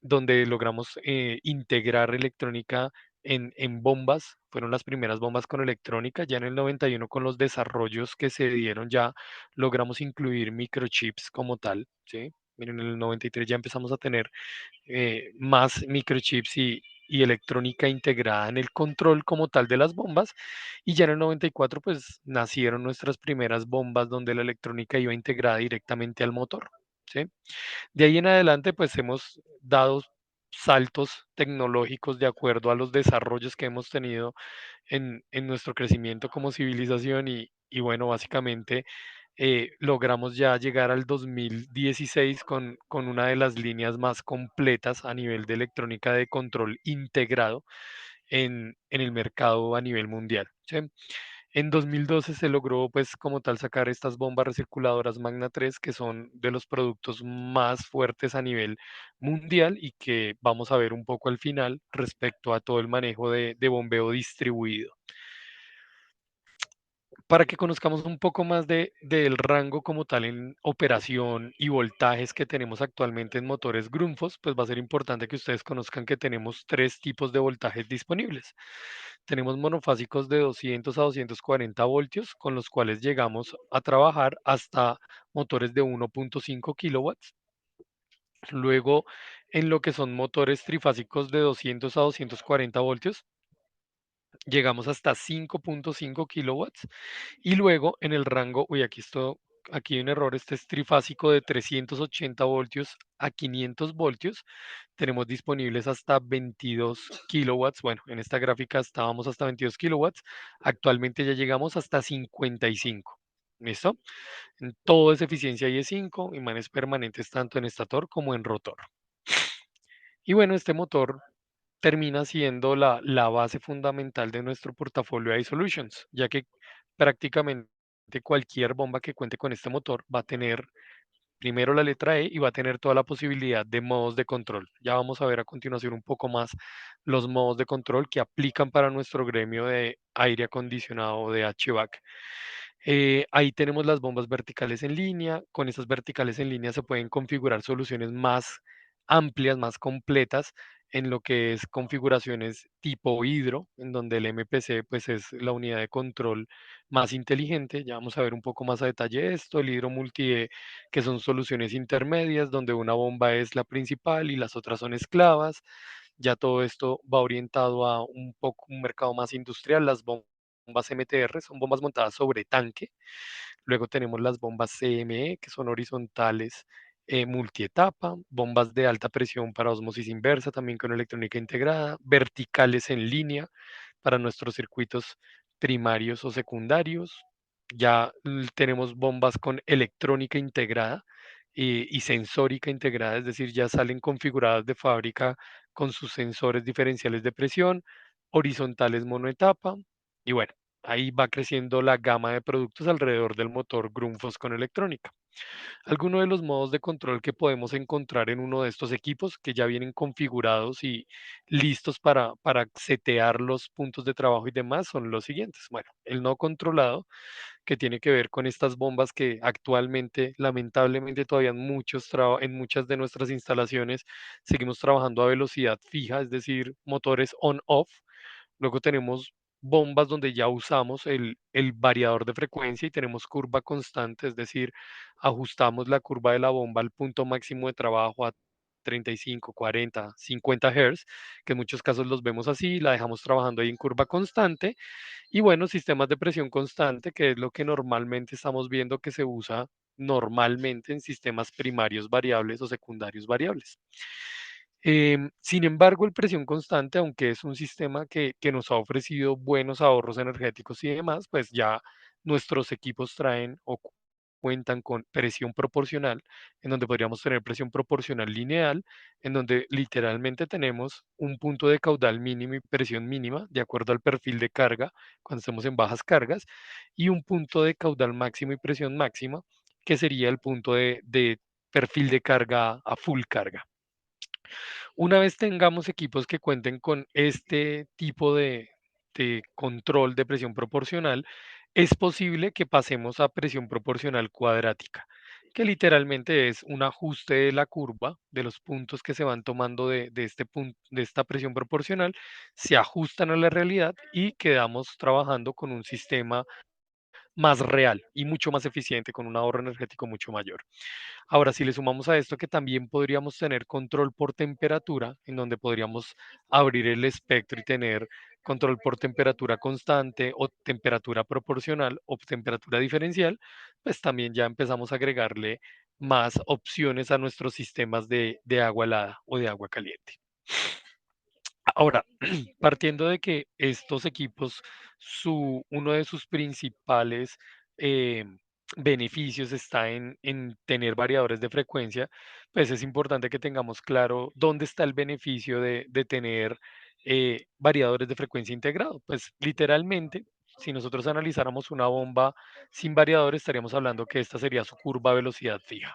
donde logramos integrar electrónica en bombas. Fueron las primeras bombas con electrónica. Ya en el 91, con los desarrollos que se dieron, ya logramos incluir microchips como tal, ¿sí? Miren, en el 93 ya empezamos a tener más microchips y electrónica integrada en el control como tal de las bombas. Y ya en el 94 pues nacieron nuestras primeras bombas donde la electrónica iba integrada directamente al motor, ¿sí? De ahí en adelante, pues hemos dado saltos tecnológicos de acuerdo a los desarrollos que hemos tenido en nuestro crecimiento como civilización y bueno, básicamente logramos ya llegar al 2016 con una de las líneas más completas a nivel de electrónica de control integrado en el mercado a nivel mundial, ¿sí? En 2012 se logró, pues, como tal, sacar estas bombas recirculadoras Magna 3, que son de los productos más fuertes a nivel mundial y que vamos a ver un poco al final respecto a todo el manejo de bombeo distribuido. Para que conozcamos un poco más del rango como tal en operación y voltajes que tenemos actualmente en motores Grundfos, pues va a ser importante que ustedes conozcan que tenemos tres tipos de voltajes disponibles. Tenemos monofásicos de 200 a 240 voltios, con los cuales llegamos a trabajar hasta motores de 1.5 kilowatts. Luego, en lo que son motores trifásicos de 200 a 240 voltios, llegamos hasta 5.5 kilowatts. Y luego en el rango, uy, aquí hay un error, este es trifásico de 380 voltios a 500 voltios. Tenemos disponibles hasta 22 kilowatts. Bueno, en esta gráfica estábamos hasta 22 kilowatts. Actualmente ya llegamos hasta 55. ¿Listo? En todo es eficiencia IE5, imanes permanentes tanto en estator como en rotor. Y bueno, este motor termina siendo la base fundamental de nuestro portafolio iSolutions, ya que prácticamente cualquier bomba que cuente con este motor va a tener primero la letra E y va a tener toda la posibilidad de modos de control. Ya vamos a ver a continuación un poco más los modos de control que aplican para nuestro gremio de aire acondicionado o de HVAC. Ahí tenemos las bombas verticales en línea. Con estas verticales en línea se pueden configurar soluciones más amplias, más completas en lo que es configuraciones tipo hidro, en donde el MPC pues es la unidad de control más inteligente. Ya vamos a ver un poco más a detalle esto, el hidro multi, que son soluciones intermedias, donde una bomba es la principal y las otras son esclavas. Ya todo esto va orientado a un poco un mercado más industrial. Las bombas MTR son bombas montadas sobre tanque. Luego tenemos las bombas CME, que son horizontales multietapa, bombas de alta presión para ósmosis inversa, también con electrónica integrada, verticales en línea para nuestros circuitos primarios o secundarios. Ya tenemos bombas con electrónica integrada y sensórica integrada, es decir, ya salen configuradas de fábrica con sus sensores diferenciales de presión, horizontales monoetapa, y bueno, ahí va creciendo la gama de productos alrededor del motor Grundfos con electrónica. Algunos de los modos de control que podemos encontrar en uno de estos equipos que ya vienen configurados y listos para setear los puntos de trabajo y demás son los siguientes. Bueno, el no controlado, que tiene que ver con estas bombas que actualmente, lamentablemente, todavía en muchas de nuestras instalaciones seguimos trabajando a velocidad fija, es decir, motores on-off. Luego tenemos bombas donde ya usamos el variador de frecuencia y tenemos curva constante, es decir, ajustamos la curva de la bomba al punto máximo de trabajo a 35, 40, 50 Hz, que en muchos casos los vemos así, la dejamos trabajando ahí en curva constante. Y bueno, sistemas de presión constante, que es lo que normalmente estamos viendo que se usa normalmente en sistemas primarios variables o secundarios variables. Sin embargo, el presión constante, aunque es un sistema que nos ha ofrecido buenos ahorros energéticos y demás, pues ya nuestros equipos traen o cuentan con presión proporcional, en donde podríamos tener presión proporcional lineal, en donde literalmente tenemos un punto de caudal mínimo y presión mínima, de acuerdo al perfil de carga, cuando estemos en bajas cargas, y un punto de caudal máximo y presión máxima, que sería el punto de perfil de carga a full carga. Una vez tengamos equipos que cuenten con este tipo de control de presión proporcional, es posible que pasemos a presión proporcional cuadrática, que literalmente es un ajuste de la curva de los puntos que se van tomando de este punto, de esta presión proporcional, se ajustan a la realidad y quedamos trabajando con un sistema más real y mucho más eficiente, con un ahorro energético mucho mayor. Ahora, si le sumamos a esto que también podríamos tener control por temperatura, en donde podríamos abrir el espectro y tener control por temperatura constante o temperatura proporcional o temperatura diferencial, pues también ya empezamos a agregarle más opciones a nuestros sistemas de agua helada o de agua caliente. Ahora, partiendo de que estos equipos, uno de sus principales eh, beneficios está en tener variadores de frecuencia, pues es importante que tengamos claro dónde está el beneficio de tener variadores de frecuencia integrado. Pues literalmente, si nosotros analizáramos una bomba sin variador, estaríamos hablando que esta sería su curva a velocidad fija.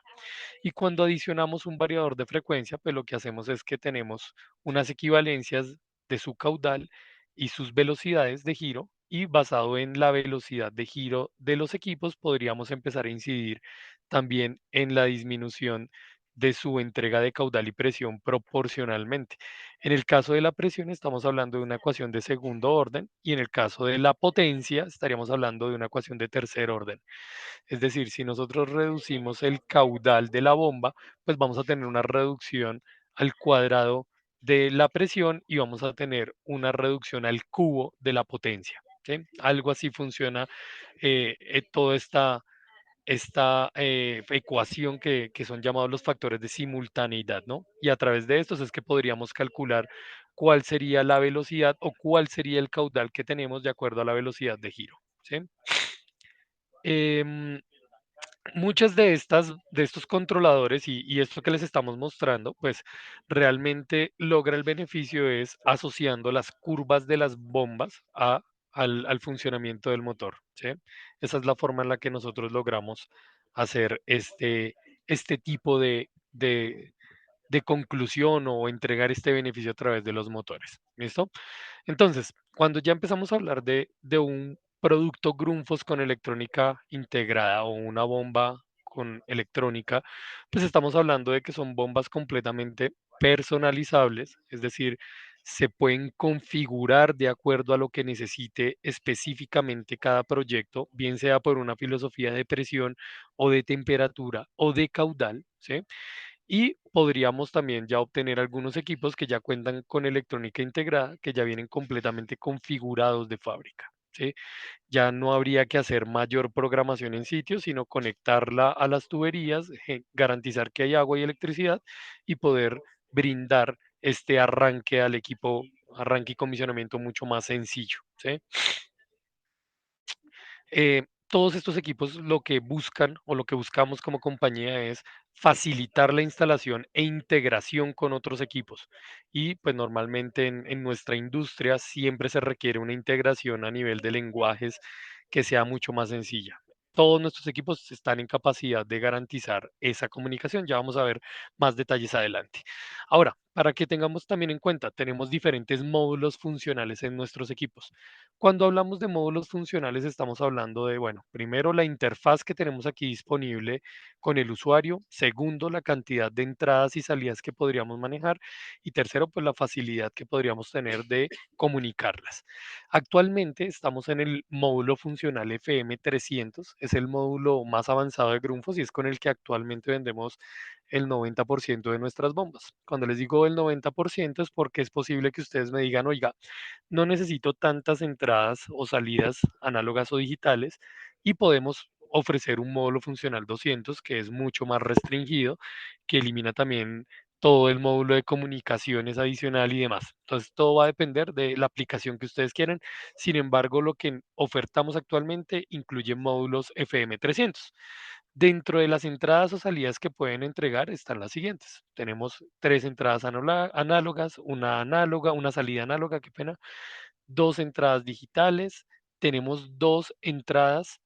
Y cuando adicionamos un variador de frecuencia, pues lo que hacemos es que tenemos unas equivalencias de su caudal y sus velocidades de giro, y basado en la velocidad de giro de los equipos podríamos empezar a incidir también en la disminución de su entrega de caudal y presión proporcionalmente. En el caso de la presión estamos hablando de una ecuación de segundo orden, y en el caso de la potencia estaríamos hablando de una ecuación de tercer orden. Es decir, si nosotros reducimos el caudal de la bomba, pues vamos a tener una reducción al cuadrado de la presión y vamos a tener una reducción al cubo de la potencia. ¿Sí? Algo así funciona toda esta ecuación que son llamados los factores de simultaneidad, ¿no? Y a través de estos es que podríamos calcular cuál sería la velocidad o cuál sería el caudal que tenemos de acuerdo a la velocidad de giro. ¿Sí? Em, Muchas de estos controladores y esto que les estamos mostrando, pues realmente logra el beneficio es asociando las curvas de las bombas al funcionamiento del motor, ¿sí? Esa es la forma en la que nosotros logramos hacer este tipo de conclusión o entregar este beneficio a través de los motores. ¿Listo? Entonces, cuando ya empezamos a hablar de un producto Grundfos con electrónica integrada o una bomba con electrónica, pues estamos hablando de que son bombas completamente personalizables, es decir, se pueden configurar de acuerdo a lo que necesite específicamente cada proyecto, bien sea por una filosofía de presión o de temperatura o de caudal, ¿sí? Y podríamos también ya obtener algunos equipos que ya cuentan con electrónica integrada, que ya vienen completamente configurados de fábrica. ¿sí? Ya no habría que hacer mayor programación en sitio, sino conectarla a las tuberías, garantizar que hay agua y electricidad y poder brindar este arranque al equipo, arranque y comisionamiento mucho más sencillo, ¿sí? Todos estos equipos lo que buscan o lo que buscamos como compañía es facilitar la instalación e integración con otros equipos. Y pues normalmente en nuestra industria siempre se requiere una integración a nivel de lenguajes que sea mucho más sencilla. Todos nuestros equipos están en capacidad de garantizar esa comunicación. Ya vamos a ver más detalles adelante. Ahora, para que tengamos también en cuenta, tenemos diferentes módulos funcionales en nuestros equipos. Cuando hablamos de módulos funcionales, estamos hablando de, bueno, primero la interfaz que tenemos aquí disponible con el usuario, segundo, la cantidad de entradas y salidas que podríamos manejar y tercero, pues la facilidad que podríamos tener de comunicarlas. Actualmente estamos en el módulo funcional FM300, es el módulo más avanzado de Grundfos y es con el que actualmente vendemos el 90% de nuestras bombas. Cuando les digo el 90% es porque es posible que ustedes me digan, oiga, no necesito tantas entradas o salidas análogas o digitales y podemos ofrecer un módulo funcional 200 que es mucho más restringido, que elimina también todo el módulo de comunicaciones adicional y demás. Entonces, todo va a depender de la aplicación que ustedes quieren. Sin embargo, lo que ofertamos actualmente incluye módulos FM300. Dentro de las entradas o salidas que pueden entregar están las siguientes. Tenemos tres entradas análogas, una análoga, una salida análoga, qué pena, dos entradas digitales, tenemos dos entradas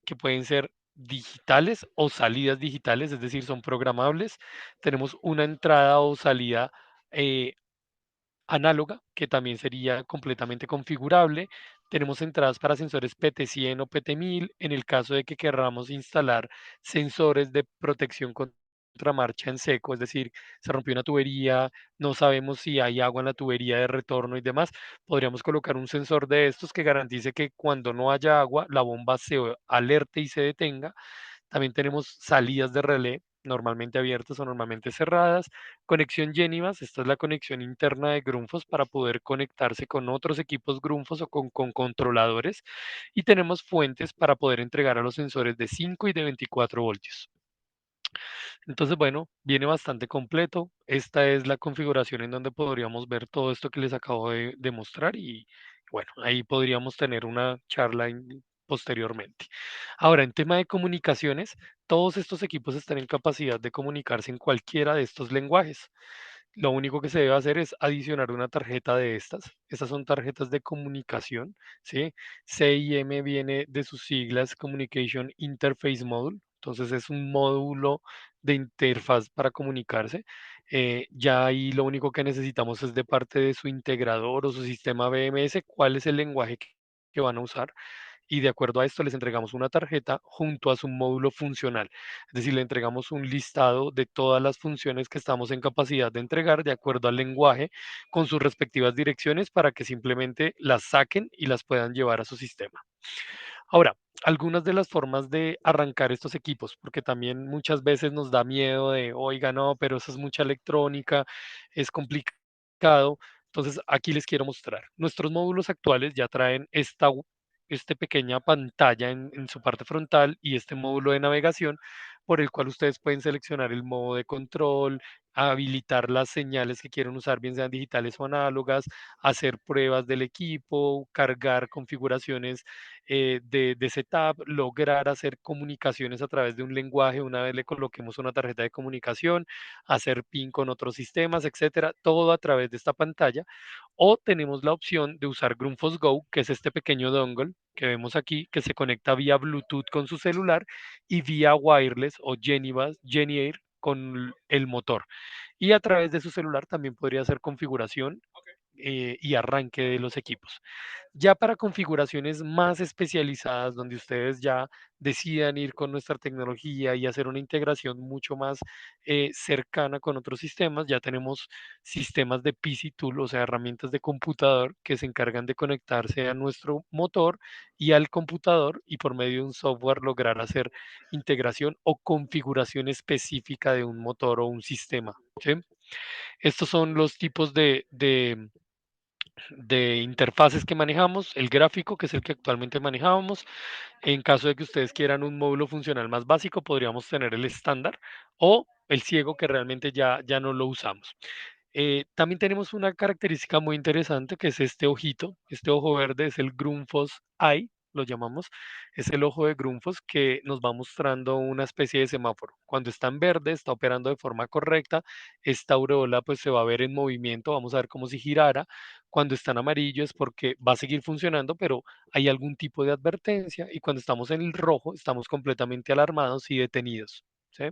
que pueden ser digitales o salidas digitales, es decir, son programables. Tenemos una entrada o salida eh, análoga, que también sería completamente configurable. Tenemos entradas para sensores PT100 o PT1000 en el caso de que querramos instalar sensores de protección contra marcha en seco, es decir, se rompió una tubería, no sabemos si hay agua en la tubería de retorno y demás, podríamos colocar un sensor de estos que garantice que cuando no haya agua, la bomba se alerte y se detenga. También tenemos salidas de relé, normalmente abiertas o normalmente cerradas. Conexión Genivas, esta es la conexión interna de Grundfos para poder conectarse con otros equipos Grundfos o con controladores. Y tenemos fuentes para poder entregar a los sensores de 5 y de 24 voltios. Entonces, bueno, viene bastante completo. Esta es la configuración en donde podríamos ver todo esto que les acabo de mostrar y bueno, ahí podríamos tener una charla posteriormente. Ahora, en tema de comunicaciones, todos estos equipos están en capacidad de comunicarse en cualquiera de estos lenguajes. Lo único que se debe hacer es adicionar una tarjeta de estas. Estas son tarjetas de comunicación, ¿sí? CIM viene de sus siglas Communication Interface Module. Entonces es un módulo de interfaz para comunicarse. Ya ahí lo único que necesitamos es de parte de su integrador o su sistema BMS, cuál es el lenguaje que van a usar y de acuerdo a esto les entregamos una tarjeta junto a su módulo funcional. Es decir, le entregamos un listado de todas las funciones que estamos en capacidad de entregar de acuerdo al lenguaje con sus respectivas direcciones para que simplemente las saquen y las puedan llevar a su sistema. Ahora, algunas de las formas de arrancar estos equipos, porque también muchas veces nos da miedo de, oiga, no, pero eso es mucha electrónica, es complicado. Entonces, aquí les quiero mostrar. Nuestros módulos actuales ya traen esta pequeña pantalla en su parte frontal y este módulo de navegación por el cual ustedes pueden seleccionar el modo de control, habilitar las señales que quieren usar, bien sean digitales o análogas, hacer pruebas del equipo, cargar configuraciones de setup, lograr hacer comunicaciones a través de un lenguaje una vez le coloquemos una tarjeta de comunicación, hacer PIN con otros sistemas, etcétera, todo a través de esta pantalla. O tenemos la opción de usar Grundfos Go, que es este pequeño dongle que vemos aquí, que se conecta vía Bluetooth con su celular y vía wireless o Geniair con el motor. Y a través de su celular también podría hacer configuración y arranque de los equipos. Ya para configuraciones más especializadas, donde ustedes ya decidan ir con nuestra tecnología y hacer una integración mucho más cercana con otros sistemas, ya tenemos sistemas de PC Tool, o sea, herramientas de computador que se encargan de conectarse a nuestro motor y al computador y por medio de un software lograr hacer integración o configuración específica de un motor o un sistema. ¿Sí? Estos son los tipos de interfaces que manejamos, el gráfico, que es el que actualmente manejábamos. En caso de que ustedes quieran un módulo funcional más básico, podríamos tener el estándar o el ciego, que realmente ya no lo usamos. También tenemos una característica muy interesante, que es este ojito, este ojo verde es el Grundfos Eye, lo llamamos, es el ojo de Grundfos que nos va mostrando una especie de semáforo. Cuando está en verde, está operando de forma correcta, esta aureola pues se va a ver en movimiento, vamos a ver como si girara. Cuando está en amarillo es porque va a seguir funcionando, pero hay algún tipo de advertencia, y cuando estamos en el rojo estamos completamente alarmados y detenidos, ¿sí?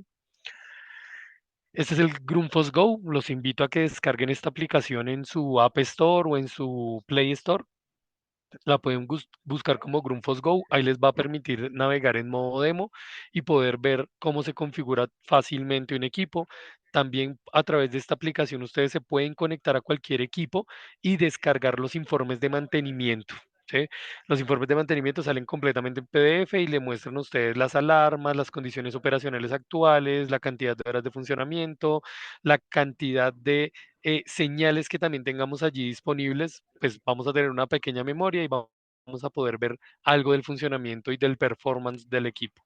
Este es el Grundfos Go. Los invito a que descarguen esta aplicación en su App Store o en su Play Store. La pueden buscar como Grundfos Go. Ahí les va a permitir navegar en modo demo y poder ver cómo se configura fácilmente un equipo. También a través de esta aplicación ustedes se pueden conectar a cualquier equipo y descargar los informes de mantenimiento, ¿sí? Los informes de mantenimiento salen completamente en PDF y le muestran a ustedes las alarmas, las condiciones operacionales actuales, la cantidad de horas de funcionamiento, la cantidad de señales que también tengamos allí disponibles. Pues vamos a tener una pequeña memoria y vamos a poder ver algo del funcionamiento y del performance del equipo.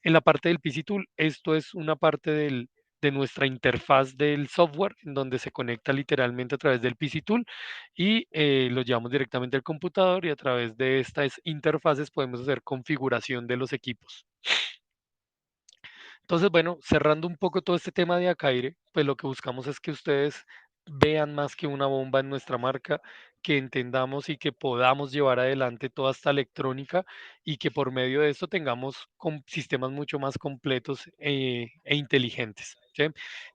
En la parte del PC Tool, esto es una parte de nuestra interfaz del software, en donde se conecta literalmente a través del PC Tool y lo llevamos directamente al computador, y a través de estas interfaces podemos hacer configuración de los equipos. Entonces, bueno, cerrando un poco todo este tema de Acaire, pues lo que buscamos es que ustedes vean más que una bomba en nuestra marca, que entendamos y que podamos llevar adelante toda esta electrónica, y que por medio de esto tengamos sistemas mucho más completos e inteligentes, ¿sí?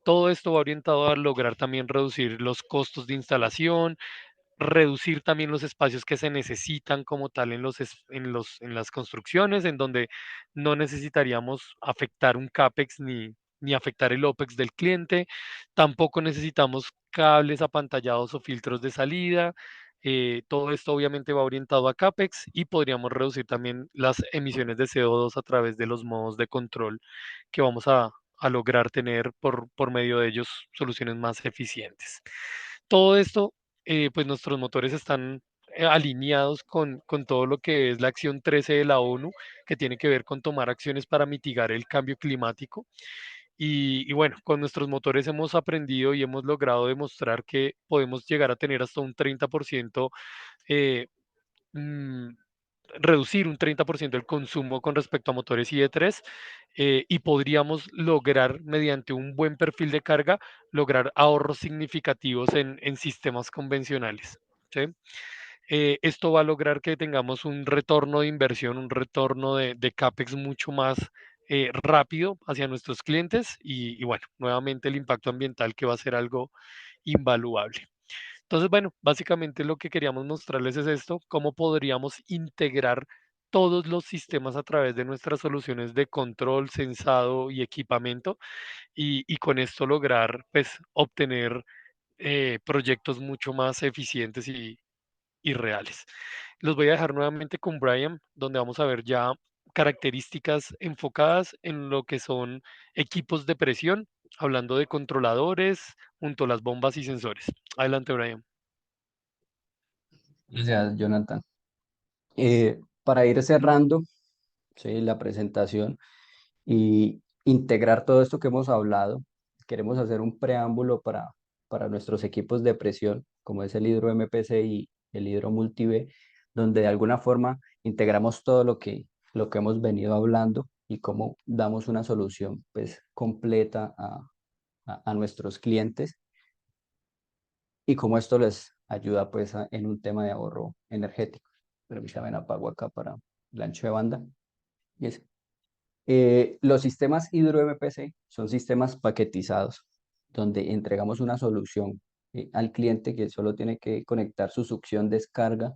Todo esto va orientado a lograr también reducir los costos de instalación, reducir también los espacios que se necesitan como tal en las construcciones, en donde no necesitaríamos afectar un CAPEX ni afectar el OPEX del cliente. Tampoco necesitamos cables apantallados o filtros de salida. Todo esto obviamente va orientado a CAPEX, y podríamos reducir también las emisiones de CO2 a través de los modos de control que vamos a lograr tener por medio de ellos soluciones más eficientes. Todo esto, pues nuestros motores están alineados con todo lo que es la acción 13 de la ONU, que tiene que ver con tomar acciones para mitigar el cambio climático. Y bueno, con nuestros motores hemos aprendido y hemos logrado demostrar que podemos llegar a tener hasta un 30%, eh, mm, reducir un 30% el consumo con respecto a motores ID3, y podríamos lograr, mediante un buen perfil de carga, lograr ahorros significativos en sistemas convencionales, ¿sí? Esto va a lograr que tengamos un retorno de inversión, un retorno de CAPEX mucho más rápido hacia nuestros clientes, y bueno, nuevamente el impacto ambiental, que va a ser algo invaluable. Entonces, bueno, básicamente lo que queríamos mostrarles es esto: cómo podríamos integrar todos los sistemas a través de nuestras soluciones de control, sensado y equipamiento, y con esto lograr pues obtener proyectos mucho más eficientes y reales. Los voy a dejar nuevamente con Brian, donde vamos a ver ya características enfocadas en lo que son equipos de presión, hablando de controladores junto a las bombas y sensores. Adelante, Brian. Gracias, Jonathan. Para ir cerrando, sí, la presentación y integrar todo esto que hemos hablado, queremos hacer un preámbulo para nuestros equipos de presión, como es el Hydro MPC y el Hydro Multi-B, donde de alguna forma integramos todo lo que hemos venido hablando y cómo damos una solución pues completa a nuestros clientes, y cómo esto les ayuda pues en un tema de ahorro energético. Permítame, apago acá para el ancho de banda. Y es, los sistemas Hydro MPC son sistemas paquetizados, donde entregamos una solución al cliente, que solo tiene que conectar su succión, descarga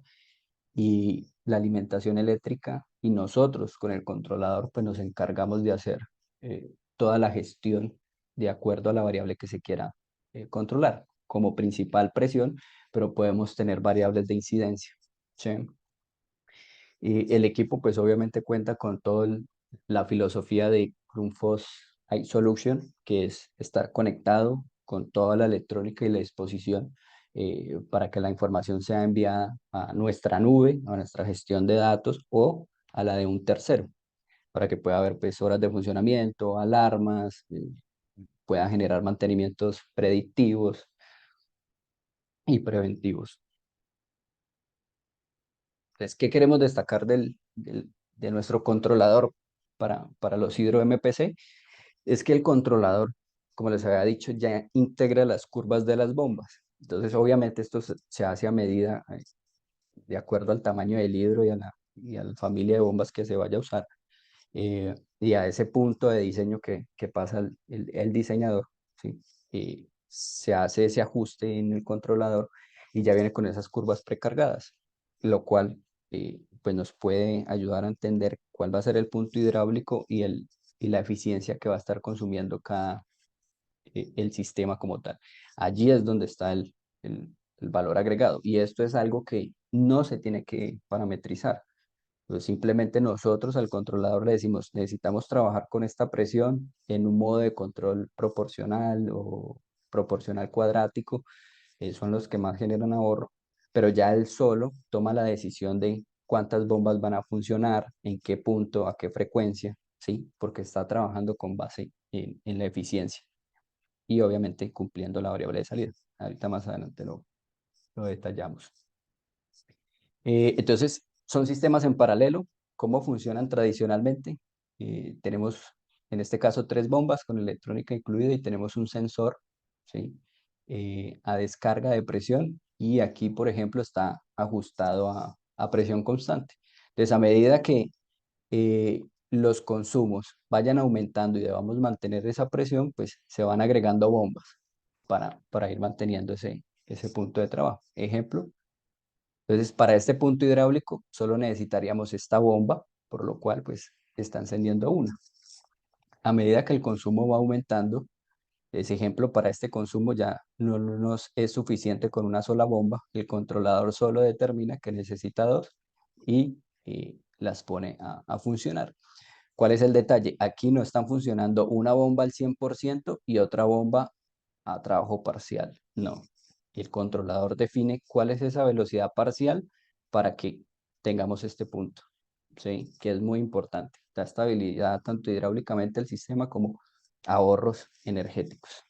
y la alimentación eléctrica, y nosotros con el controlador pues nos encargamos de hacer toda la gestión de acuerdo a la variable que se quiera controlar, como principal presión, pero podemos tener variables de incidencia, ¿sí? Y el equipo pues obviamente cuenta con toda la filosofía de Grundfos iSolution, que es estar conectado con toda la electrónica y la disposición para que la información sea enviada a nuestra nube, a nuestra gestión de datos o a la de un tercero, para que pueda haber pues, horas de funcionamiento, alarmas, pueda generar mantenimientos predictivos y preventivos. Entonces, ¿qué queremos destacar de nuestro controlador para los Hydro MPC? Es que el controlador, como les había dicho, ya integra las curvas de las bombas. Entonces, obviamente, esto se hace a medida, de acuerdo al tamaño del hidro y a la familia de bombas que se vaya a usar, y a ese punto de diseño que pasa el diseñador, ¿sí? Y se hace ese ajuste en el controlador y ya viene con esas curvas precargadas, lo cual pues nos puede ayudar a entender cuál va a ser el punto hidráulico y la eficiencia que va a estar consumiendo el sistema como tal. Allí es donde está el valor agregado y esto es algo que no se tiene que parametrizar. Pues simplemente nosotros al controlador le decimos, necesitamos trabajar con esta presión en un modo de control proporcional o proporcional cuadrático, son los que más generan ahorro, pero ya él solo toma la decisión de cuántas bombas van a funcionar, en qué punto, a qué frecuencia, ¿sí? Porque está trabajando con base en la eficiencia y obviamente cumpliendo la variable de salida. Ahorita más adelante lo detallamos. Entonces, son sistemas en paralelo. ¿Cómo funcionan tradicionalmente? Tenemos, en este caso, 3 bombas con electrónica incluida y tenemos un sensor, ¿sí? A descarga de presión y aquí, por ejemplo, está ajustado a presión constante. Entonces, a medida que los consumos vayan aumentando y debamos mantener esa presión, pues se van agregando bombas para ir manteniendo ese punto de trabajo. Ejemplo, entonces, para este punto hidráulico solo necesitaríamos esta bomba, por lo cual pues está encendiendo una. A medida que el consumo va aumentando, ese ejemplo para este consumo ya no nos es suficiente con una sola bomba. El controlador solo determina que necesita dos y las pone a funcionar. ¿Cuál es el detalle? Aquí no están funcionando una bomba al 100% y otra bomba a trabajo parcial. No. El controlador define cuál es esa velocidad parcial para que tengamos este punto, ¿sí? Que es muy importante. Da estabilidad tanto hidráulicamente al sistema como ahorros energéticos.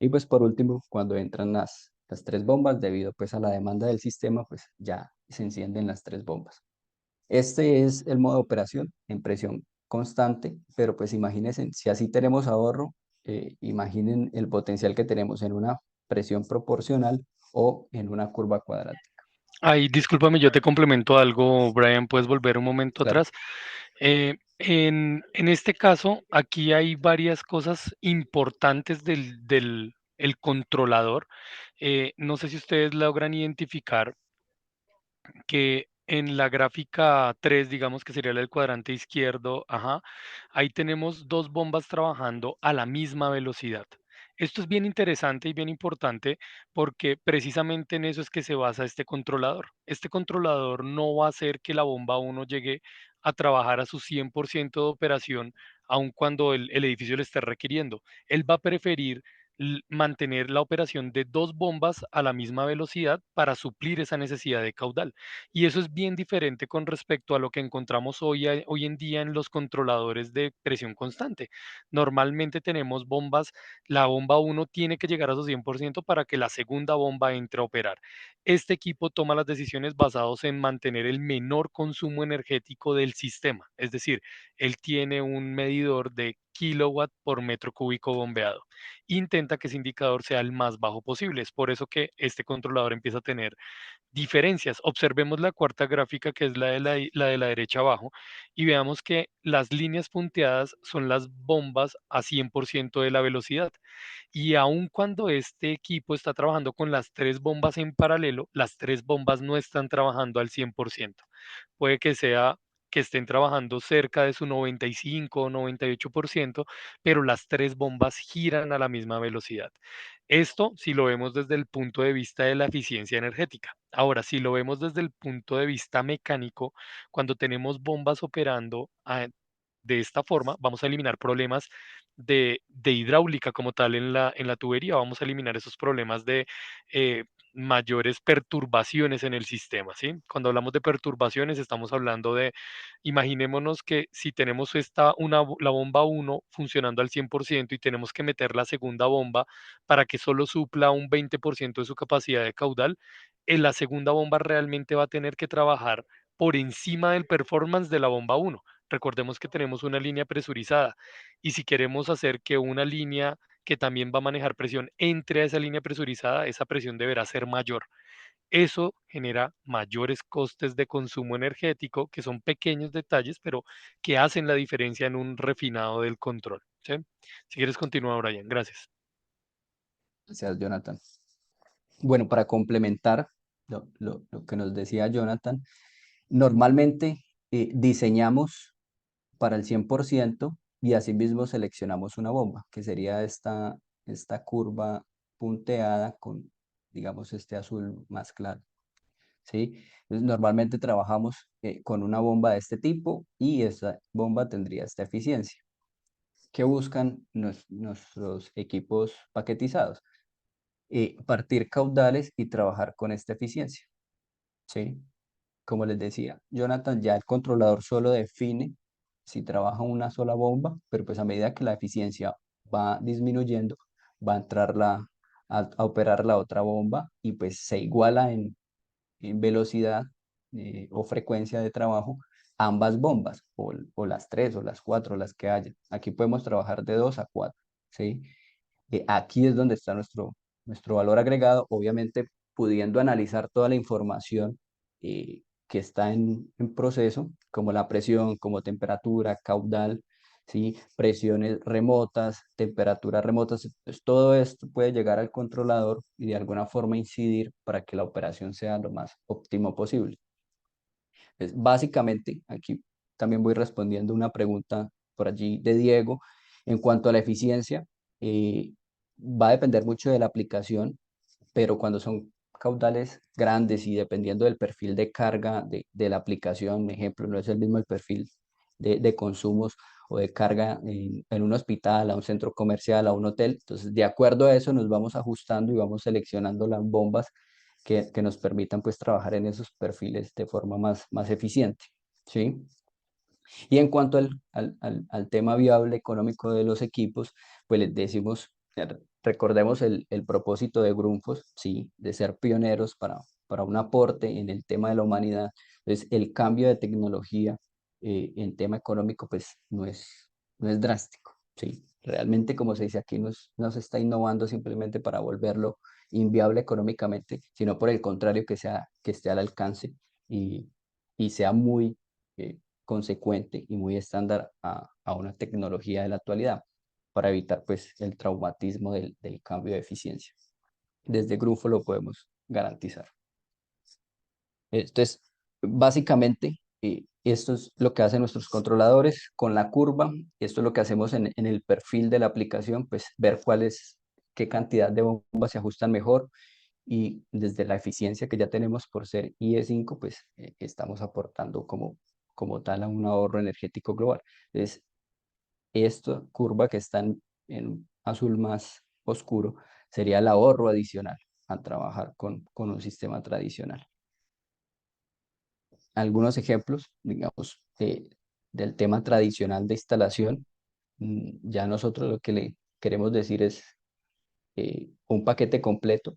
Y pues por último, cuando entran las 3 bombas, debido pues a la demanda del sistema, pues ya se encienden las 3 bombas. Este es el modo de operación en presión constante, pero pues imagínense, si así tenemos ahorro, imaginen el potencial que tenemos en una presión proporcional o en una curva cuadrática. Ay, discúlpame, yo te complemento algo, Brian, puedes volver un momento Claro. atrás. En este caso, aquí hay varias cosas importantes del el controlador. No sé si ustedes logran identificar que en la gráfica 3, digamos que sería el cuadrante izquierdo, ajá, ahí tenemos dos bombas trabajando a la misma velocidad. Esto es bien interesante y bien importante porque precisamente en eso es que se basa este controlador. Este controlador no va a hacer que la bomba uno llegue a trabajar a su 100% de operación, aun cuando el edificio le esté requiriendo. Él va a preferir mantener la operación de dos bombas a la misma velocidad para suplir esa necesidad de caudal. Y eso es bien diferente con respecto a lo que encontramos hoy en día en los controladores de presión constante. Normalmente tenemos bombas, la bomba uno tiene que llegar a su 100% para que la segunda bomba entre a operar. Este equipo toma las decisiones basados en mantener el menor consumo energético del sistema, es decir, él tiene un medidor de kilowatt por metro cúbico bombeado. Intenta que ese indicador sea el más bajo posible. Es por eso que este controlador empieza a tener diferencias. Observemos la cuarta gráfica, que es la de la derecha abajo, y veamos que las líneas punteadas son las bombas a 100% de la velocidad. Y aun cuando este equipo está trabajando con las 3 bombas en paralelo, las 3 bombas no están trabajando al 100%. Puede que sea que estén trabajando cerca de su 95 o 98%, pero las 3 bombas giran a la misma velocidad. Esto si lo vemos desde el punto de vista de la eficiencia energética. Ahora, si lo vemos desde el punto de vista mecánico, cuando tenemos bombas operando de esta forma vamos a eliminar problemas de hidráulica como tal en la tubería, vamos a eliminar esos problemas de mayores perturbaciones en el sistema, ¿sí? Cuando hablamos de perturbaciones estamos hablando de, imaginémonos que si tenemos la bomba 1 funcionando al 100% y tenemos que meter la segunda bomba para que solo supla un 20% de su capacidad de caudal, la segunda bomba realmente va a tener que trabajar por encima del performance de la bomba 1. Recordemos que tenemos una línea presurizada y si queremos hacer que una línea que también va a manejar presión entre a esa línea presurizada, esa presión deberá ser mayor. Eso genera mayores costes de consumo energético, que son pequeños detalles, pero que hacen la diferencia en un refinado del control, ¿sí? Si quieres continuar, Brian, gracias. Gracias, Jonathan. Bueno, para complementar lo que nos decía Jonathan, normalmente diseñamos para el 100% y asimismo seleccionamos una bomba, que sería esta curva punteada con, digamos, este azul más claro, ¿sí? Entonces, normalmente trabajamos con una bomba de este tipo y esta bomba tendría esta eficiencia. ¿Qué buscan nuestros equipos paquetizados? Partir caudales y trabajar con esta eficiencia, ¿sí? Como les decía, Jonathan, ya el controlador solo define si trabaja una sola bomba, pero pues a medida que la eficiencia va disminuyendo, va a entrar a operar la otra bomba y pues se iguala en velocidad o frecuencia de trabajo ambas bombas, o las tres, o las cuatro, las que haya. Aquí podemos trabajar de dos a cuatro, ¿sí? Aquí es donde está nuestro valor agregado, obviamente pudiendo analizar toda la información que está en proceso, como la presión, como temperatura, caudal, ¿sí? Presiones remotas, temperaturas remotas, pues todo esto puede llegar al controlador y de alguna forma incidir para que la operación sea lo más óptimo posible. Básicamente, aquí también voy respondiendo una pregunta por allí de Diego. En cuanto a la eficiencia, va a depender mucho de la aplicación, pero cuando son caudales grandes y dependiendo del perfil de carga de la aplicación, ejemplo, no es el mismo el perfil de consumos o de carga en un hospital, a un centro comercial, a un hotel. Entonces, de acuerdo a eso, nos vamos ajustando y vamos seleccionando las bombas que nos permitan pues trabajar en esos perfiles de forma más eficiente, ¿sí? Y en cuanto al tema viable económico de los equipos, pues les decimos, recordemos el propósito de Grundfos, sí, de ser pioneros para un aporte en el tema de la humanidad. Entonces, el cambio de tecnología en tema económico, pues no es drástico, sí. Realmente, como se dice aquí, no se está innovando simplemente para volverlo inviable económicamente, sino por el contrario, que esté al alcance y, y sea muy consecuente y muy estándar a una tecnología de la actualidad para evitar pues el traumatismo del cambio de eficiencia. Desde Grufo lo podemos garantizar. Entonces, básicamente, esto es lo que hacen nuestros controladores con la curva. Esto es lo que hacemos en el perfil de la aplicación, pues ver qué cantidad de bombas se ajustan mejor y desde la eficiencia que ya tenemos por ser IE5, pues estamos aportando como tal a un ahorro energético global. Entonces, esta curva que está en azul más oscuro sería el ahorro adicional a trabajar con un sistema tradicional. Algunos ejemplos, digamos, del tema tradicional de instalación. Ya nosotros lo que le queremos decir es un paquete completo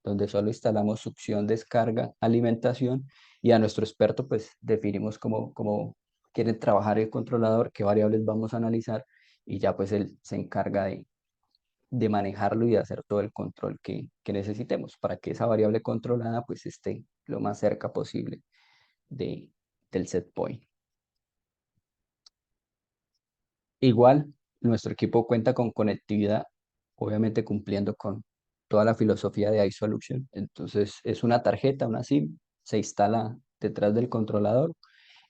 donde solo instalamos succión, descarga, alimentación y a nuestro experto pues definimos cómo quiere trabajar el controlador, qué variables vamos a analizar y ya pues él se encarga de manejarlo y de hacer todo el control que necesitemos para que esa variable controlada pues esté lo más cerca posible de, del set point. Igual, nuestro equipo cuenta con conectividad, obviamente cumpliendo con toda la filosofía de iSolution. Entonces, es una tarjeta, una SIM, se instala detrás del controlador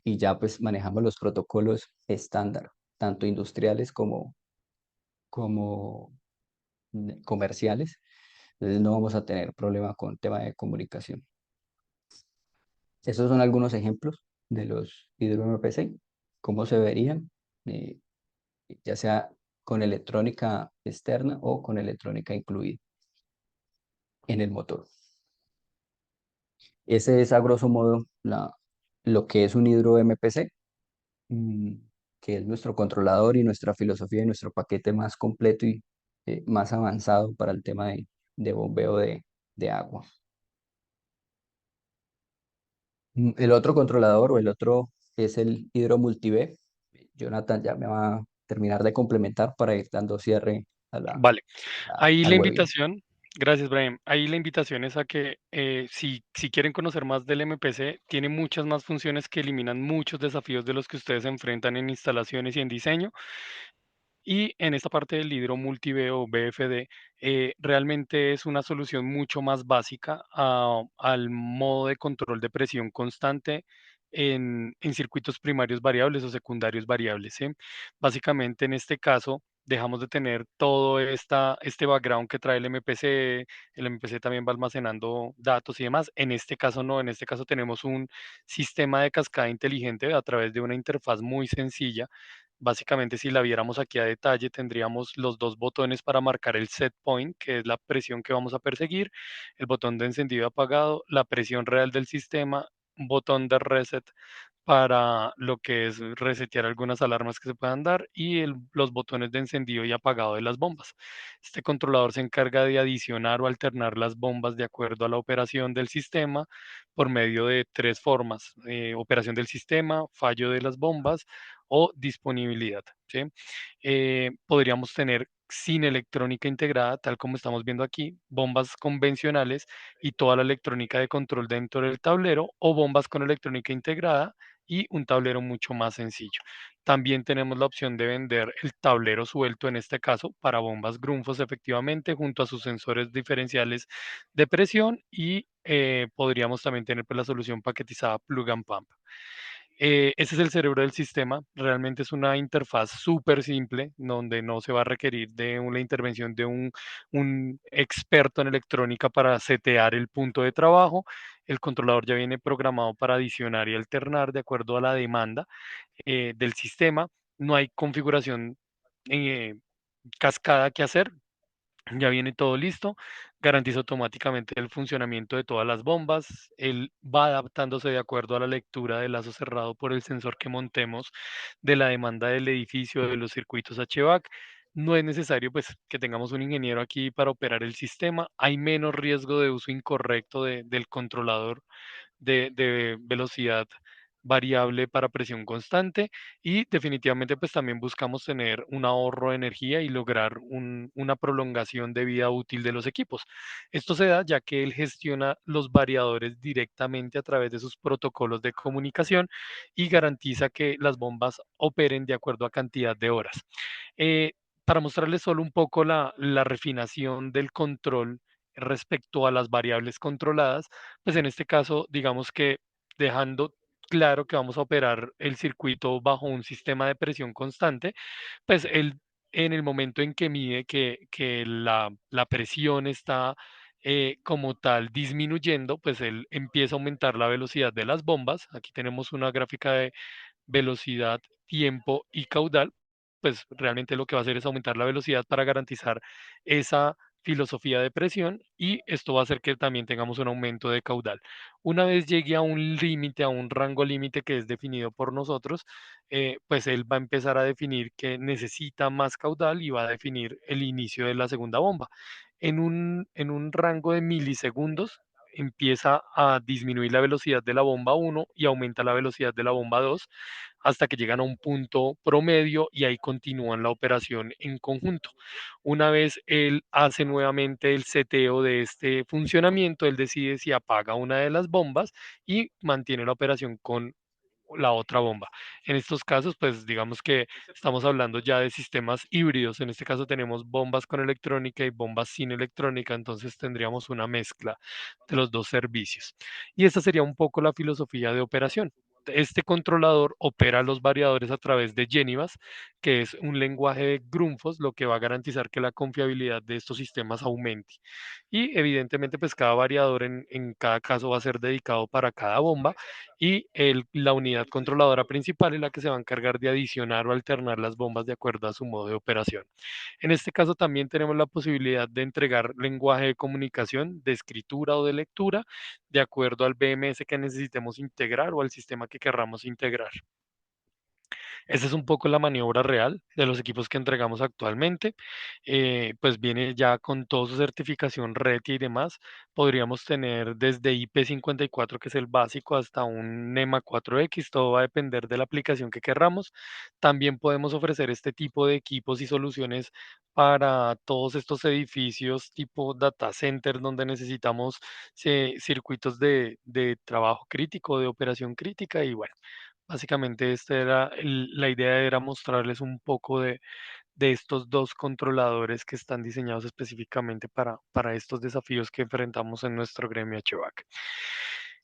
y ya pues manejamos los protocolos estándar, tanto industriales como comerciales. Entonces, no vamos a tener problema con tema de comunicación. Estos son algunos ejemplos de los Hydro MPC, cómo se verían. eh, ya sea con electrónica externa o con electrónica incluida en el motor. Ese es a grosso modo lo que es un hidro MPC, mm, que es nuestro controlador y nuestra filosofía y nuestro paquete más completo y más avanzado para el tema de bombeo de agua. El otro controlador o el otro es el hidro multi-B. Jonathan ya me va a terminar de complementar para ir dando cierre Vale. Ahí al la webinar. invitación, gracias, Brian. Ahí la invitación es a que si quieren conocer más del MPC, tiene muchas más funciones que eliminan muchos desafíos de los que ustedes se enfrentan en instalaciones y en diseño. Y en esta parte del hidro multi-B o BFD, realmente es una solución mucho más básica al modo de control de presión constante en circuitos primarios variables o secundarios variables, ¿sí? Básicamente, en este caso, dejamos de tener todo este background que trae el MPC también va almacenando datos y demás. En este caso no, en este caso tenemos un sistema de cascada inteligente a través de una interfaz muy sencilla. Básicamente, si la viéramos aquí a detalle, tendríamos los dos botones para marcar el set point, que es la presión que vamos a perseguir, el botón de encendido y apagado, la presión real del sistema, un botón de reset para lo que es resetear algunas alarmas que se puedan dar y los botones de encendido y apagado de las bombas. Este controlador se encarga de adicionar o alternar las bombas de acuerdo a la operación del sistema por medio de tres formas: operación del sistema, fallo de las bombas o disponibilidad, ¿sí? Podríamos tener sin electrónica integrada, tal como estamos viendo aquí, bombas convencionales y toda la electrónica de control dentro del tablero, o bombas con electrónica integrada y un tablero mucho más sencillo. También tenemos la opción de vender el tablero suelto, en este caso, para bombas Grundfos, efectivamente, junto a sus sensores diferenciales de presión, y podríamos también tener, pues, la solución paquetizada Plug and Pump. Ese es el cerebro del sistema. Realmente es una interfaz súper simple, donde no se va a requerir de una intervención de un experto en electrónica para setear el punto de trabajo. El controlador ya viene programado para adicionar y alternar de acuerdo a la demanda del sistema. No hay configuración eh, cascada que hacer. Ya viene todo listo, garantiza automáticamente el funcionamiento de todas las bombas. Él va adaptándose de acuerdo a la lectura de lazo cerrado por el sensor que montemos de la demanda del edificio, de los circuitos HVAC. No es necesario, pues, que tengamos un ingeniero aquí para operar el sistema. Hay menos riesgo de uso incorrecto del controlador de velocidad variable para presión constante, y definitivamente pues también buscamos tener un ahorro de energía y lograr una prolongación de vida útil de los equipos. Esto se da ya que él gestiona los variadores directamente a través de sus protocolos de comunicación y garantiza que las bombas operen de acuerdo a cantidad de horas. Eh, para mostrarles solo un poco la refinación del control respecto a las variables controladas, pues en este caso, digamos que dejando claro que vamos a operar el circuito bajo un sistema de presión constante, pues él, en el momento en que mide que la presión está como tal disminuyendo, pues él empieza a aumentar la velocidad de las bombas. Aquí tenemos una gráfica de velocidad, tiempo y caudal. Pues realmente lo que va a hacer es aumentar la velocidad para garantizar esa filosofía de presión, y esto va a hacer que también tengamos un aumento de caudal. Una vez llegue a un límite, a un rango límite que es definido por nosotros, pues él va a empezar a definir que necesita más caudal y va a definir el inicio de la segunda bomba. En un rango de milisegundos empieza a disminuir la velocidad de la bomba 1 y aumenta la velocidad de la bomba 2 hasta que llegan a un punto promedio, y ahí continúan la operación en conjunto. Una vez él hace nuevamente el seteo de este funcionamiento, él decide si apaga una de las bombas y mantiene la operación con la otra bomba. En estos casos, pues digamos que estamos hablando ya de sistemas híbridos. En este caso tenemos bombas con electrónica y bombas sin electrónica, entonces tendríamos una mezcla de los dos servicios. Y esta sería un poco la filosofía de operación. Este controlador opera los variadores a través de Genivas, que es un lenguaje de Grundfos, lo que va a garantizar que la confiabilidad de estos sistemas aumente. Y evidentemente, pues cada variador en cada caso va a ser dedicado para cada bomba, y la unidad controladora principal es la que se va a encargar de adicionar o alternar las bombas de acuerdo a su modo de operación. En este caso también tenemos la posibilidad de entregar lenguaje de comunicación, de escritura o de lectura, de acuerdo al BMS que necesitemos integrar o al sistema que querramos integrar. Esa es un poco la maniobra real de los equipos que entregamos actualmente. Pues viene ya con toda su certificación RETI y demás. Podríamos tener desde IP54, que es el básico, hasta un NEMA 4X. Todo va a depender de la aplicación que querramos. También podemos ofrecer este tipo de equipos y soluciones para todos estos edificios tipo data center donde necesitamos circuitos de trabajo crítico, de operación crítica y bueno. Básicamente, la idea era mostrarles un poco de estos dos controladores que están diseñados específicamente para estos desafíos que enfrentamos en nuestro gremio HVAC.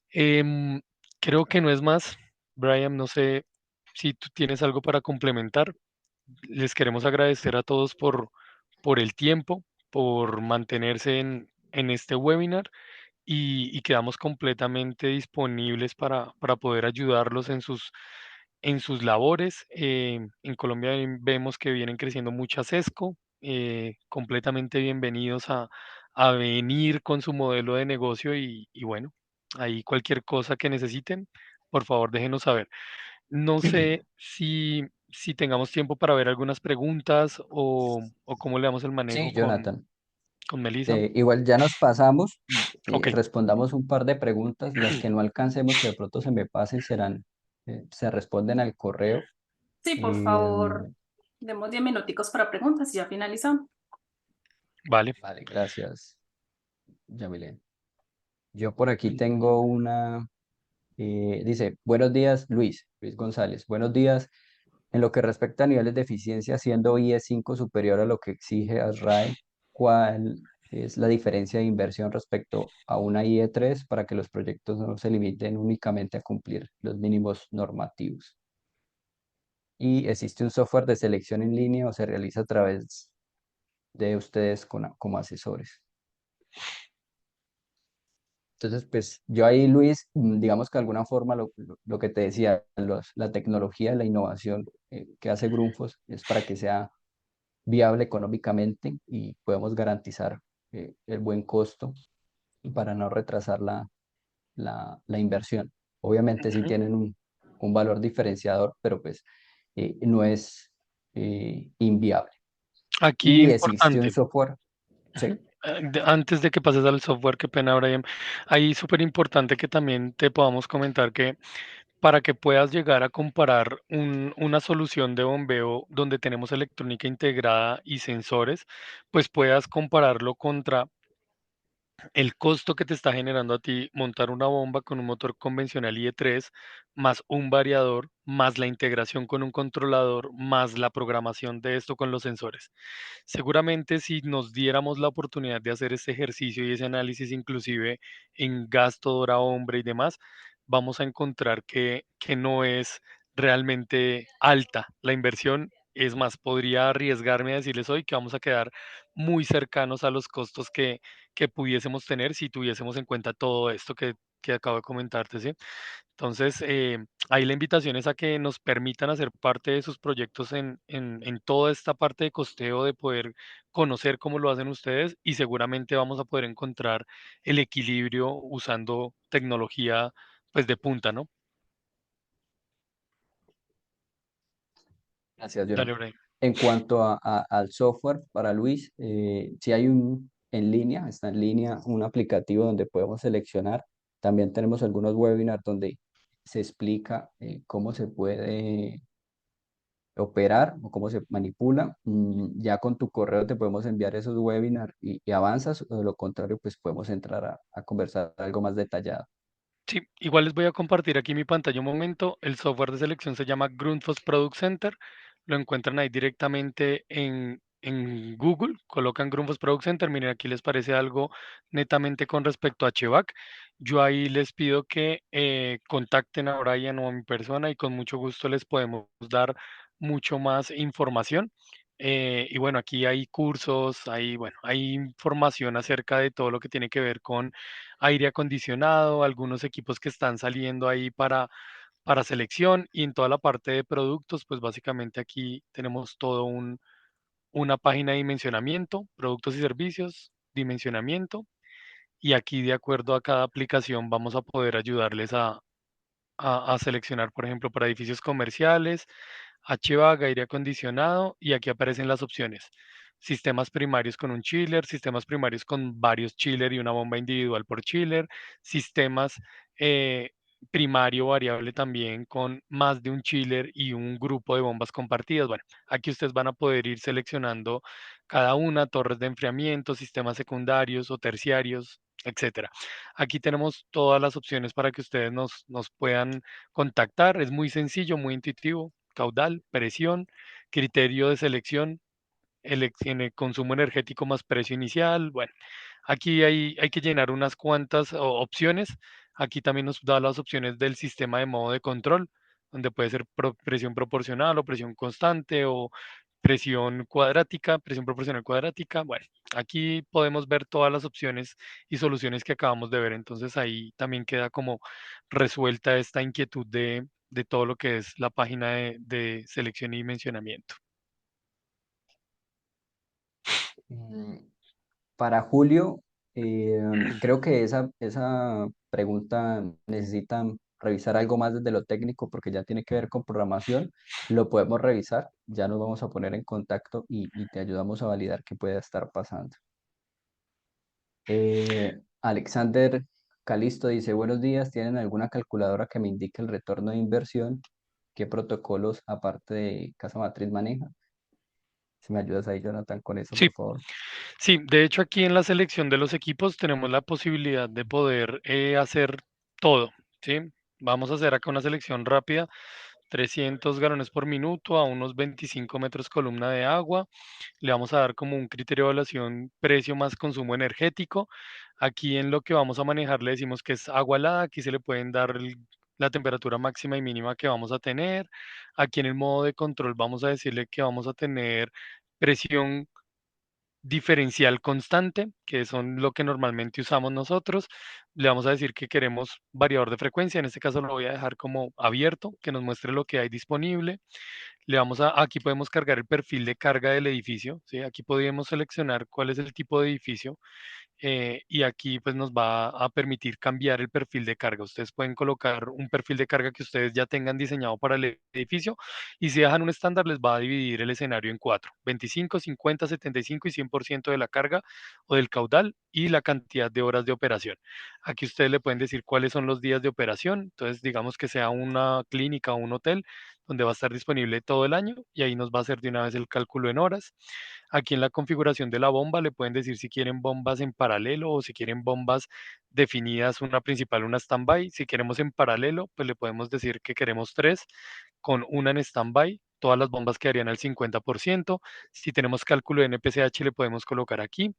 Em, Creo que no es más. Brian, no sé si tú tienes algo para complementar. Les queremos agradecer a todos por el tiempo, por mantenerse en este webinar y quedamos completamente disponibles para poder ayudarlos en sus labores. En Colombia vemos que vienen creciendo muchas ESCO, completamente bienvenidos a venir con su modelo de negocio y bueno, ahí cualquier cosa que necesiten, por favor déjenos saber. No sé si tengamos tiempo para ver algunas preguntas o cómo le damos el manejo Sí, Jonathan. con Melissa. Igual ya nos pasamos, Ok, respondamos un par de preguntas, las que no alcancemos, que de pronto se me pasen, se responden al correo. Sí, por favor, demos 10 minuticos para preguntas y ya finalizamos. vale. Vale, gracias, Yamilén. Yo por aquí tengo una, dice, buenos días, Luis González. Buenos días. En lo que respecta a niveles de eficiencia, siendo IE5 superior a lo que exige ASRAE, ¿cuál es la diferencia de inversión respecto a una IE3 para que los proyectos no se limiten únicamente a cumplir los mínimos normativos? ¿Y existe un software de selección en línea o se realiza a través de ustedes como asesores? Entonces, pues yo ahí, Luis, digamos que de alguna forma lo que te decía, la tecnología, la innovación que hace Grundfos es para que sea viable económicamente y podemos garantizar el buen costo para no retrasar la inversión. Obviamente sí Ujú. tienen un valor diferenciador, pero pues no es inviable. Aquí Y existe un importante, software, ¿sí? antes de que pases al software, qué pena, Brian, ahí súper importante que también te podamos comentar que para que puedas llegar a comparar una solución de bombeo donde tenemos electrónica integrada y sensores, pues puedas compararlo contra el costo que te está generando a ti montar una bomba con un motor convencional IE3, más un variador, más la integración con un controlador, más la programación de esto con los sensores. Seguramente si nos diéramos la oportunidad de hacer ese ejercicio y ese análisis inclusive en gasto hora hombre y demás, vamos a encontrar que no es realmente alta la inversión. Es más, podría arriesgarme a decirles hoy que vamos a quedar muy cercanos a los costos que pudiésemos tener si tuviésemos en cuenta todo esto que acabo de comentarte, ¿sí? Entonces, ahí la invitación es a que nos permitan hacer parte de sus proyectos en toda esta parte de costeo, de poder conocer cómo lo hacen ustedes y seguramente vamos a poder encontrar el equilibrio usando tecnología pues de punta, ¿no? Gracias, Dale, Jonathan. Brian. En cuanto al software, para Luis, si hay está en línea un aplicativo donde podemos seleccionar. También tenemos algunos webinars donde se explica cómo se puede operar o cómo se manipula. Ya con tu correo te podemos enviar esos webinars y avanzas, o de lo contrario, pues podemos entrar a conversar algo más detallado. Sí, igual les voy a compartir aquí mi pantalla un momento. El software de selección se llama Grundfos Product Center. Lo encuentran ahí directamente en Google. Colocan Grundfos Product Center. Miren, aquí les parece algo netamente con respecto a HVAC. Yo ahí les pido que contacten a Brian o a mi persona y con mucho gusto les podemos dar mucho más información. Y bueno, aquí hay cursos, bueno, hay información acerca de todo lo que tiene que ver con aire acondicionado, algunos equipos que están saliendo ahí para selección y en toda la parte de productos, pues básicamente aquí tenemos todo una página de dimensionamiento, productos y servicios, dimensionamiento, y aquí de acuerdo a cada aplicación vamos a poder ayudarles a seleccionar, por ejemplo, para edificios comerciales, HVAC, aire acondicionado, y aquí aparecen las opciones. Sistemas primarios con un chiller, sistemas primarios con varios chiller y una bomba individual por chiller, sistemas eh, primario variable también con más de un chiller y un grupo de bombas compartidas. Bueno, aquí ustedes van a poder ir seleccionando cada una, torres de enfriamiento, sistemas secundarios o terciarios, etcétera. Aquí tenemos todas las opciones para que ustedes nos puedan contactar. Es muy sencillo, muy intuitivo. Caudal, presión, criterio de selección, en el consumo energético más precio inicial. Bueno, aquí hay que llenar unas cuantas opciones. Aquí también nos da las opciones del sistema de modo de control, donde puede ser presión proporcional o presión constante o presión cuadrática, presión proporcional cuadrática. Bueno, aquí podemos ver todas las opciones y soluciones que acabamos de ver. Entonces ahí también queda como resuelta esta inquietud de todo lo que es la página de selección y dimensionamiento. Mm, Para Julio, creo que esa pregunta necesita revisar algo más desde lo técnico porque ya tiene que ver con programación. Lo podemos revisar, ya nos vamos a poner en contacto y te ayudamos a validar qué puede estar pasando. Alexander Calisto dice, buenos días, ¿tienen alguna calculadora que me indique el retorno de inversión? ¿Qué protocolos aparte de casa matriz maneja? Si me ayudas ahí, Jonathan, con eso, Sí, por favor. sí, de hecho aquí en la selección de los equipos tenemos la posibilidad de poder hacer todo, ¿sí? Vamos a hacer acá una selección rápida, 300 galones por minuto a unos 25 metros columna de agua. Le vamos a dar como un criterio de evaluación precio más consumo energético. Aquí en lo que vamos a manejar le decimos que es agua helada, aquí se le pueden dar la temperatura máxima y mínima que vamos a tener. Aquí en el modo de control vamos a decirle que vamos a tener presión diferencial constante, que son lo que normalmente usamos nosotros. Le vamos a decir que queremos variador de frecuencia, en este caso lo voy a dejar como abierto, que nos muestre lo que hay disponible. Aquí podemos cargar el perfil de carga del edificio, ¿sí? Aquí podemos seleccionar cuál es el tipo de edificio y aquí pues nos va a permitir cambiar el perfil de carga. Ustedes pueden colocar un perfil de carga que ustedes ya tengan diseñado para el edificio y si dejan un estándar les va a dividir el escenario en cuatro: 25, 50, 75 y 100% de la carga o del caudal y la cantidad de horas de operación. Aquí ustedes le pueden decir cuáles son los días de operación. Entonces digamos que sea una clínica o un hotel donde va a estar disponible todo el año y ahí nos va a hacer de una vez el cálculo en horas. Aquí en la configuración de la bomba le pueden decir si quieren bombas en paralelo o si quieren bombas definidas, una principal, una standby. Si queremos en paralelo, pues le podemos decir que queremos tres con una en standby. Todas las bombas quedarían al 50%. Si tenemos cálculo de NPCH, le podemos colocar aquí.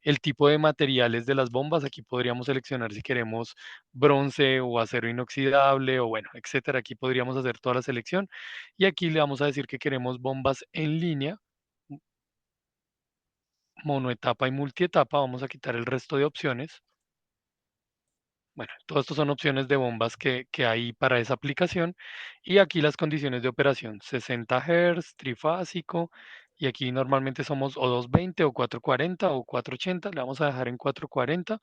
El tipo de materiales de las bombas, aquí podríamos seleccionar si queremos bronce o acero inoxidable o bueno, etcétera. Aquí podríamos hacer toda la selección. Y aquí le vamos a decir que queremos bombas en línea, monoetapa y multietapa. Vamos a quitar el resto de opciones. Bueno, todo esto son opciones de bombas que hay para esa aplicación. Y aquí las condiciones de operación: 60 Hz, trifásico. Y aquí normalmente somos o 220 o 440 o 480. Le vamos a dejar en 440.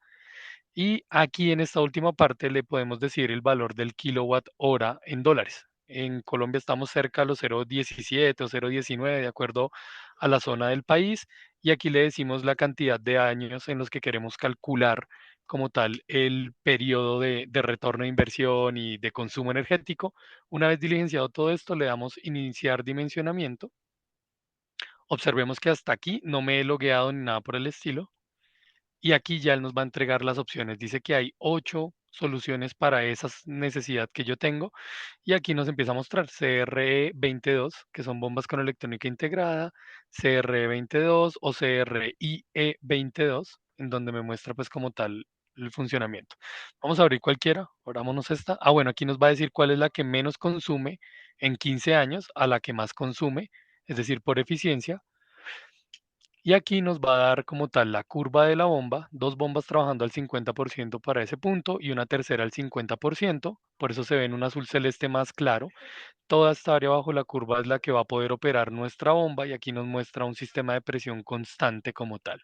Y aquí en esta última parte le podemos decir el valor del kilowatt hora en dólares. En Colombia estamos cerca a los 0,17 o 0,19 de acuerdo a la zona del país. Y aquí le decimos la cantidad de años en los que queremos calcular como tal el periodo de retorno de inversión y de consumo energético. Una vez diligenciado todo esto, le damos iniciar dimensionamiento. Observemos que hasta aquí no me he logueado ni nada por el estilo. Y aquí ya él nos va a entregar las opciones. Dice que hay 8 soluciones para esa necesidad que yo tengo. Y aquí nos empieza a mostrar CRE 22, que son bombas con electrónica integrada, CRE 22 o CRIE 22, en donde me muestra pues como tal el funcionamiento. Vamos a abrir cualquiera, abrámonos esta. Ah, bueno, aquí nos va a decir cuál es la que menos consume en 15 años a la que más consume, es decir, por eficiencia. Y aquí nos va a dar como tal la curva de la bomba, dos bombas trabajando al 50% para ese punto y una tercera al 50%, por eso se ve en un azul celeste más claro. Toda esta área bajo la curva es la que va a poder operar nuestra bomba y aquí nos muestra un sistema de presión constante como tal.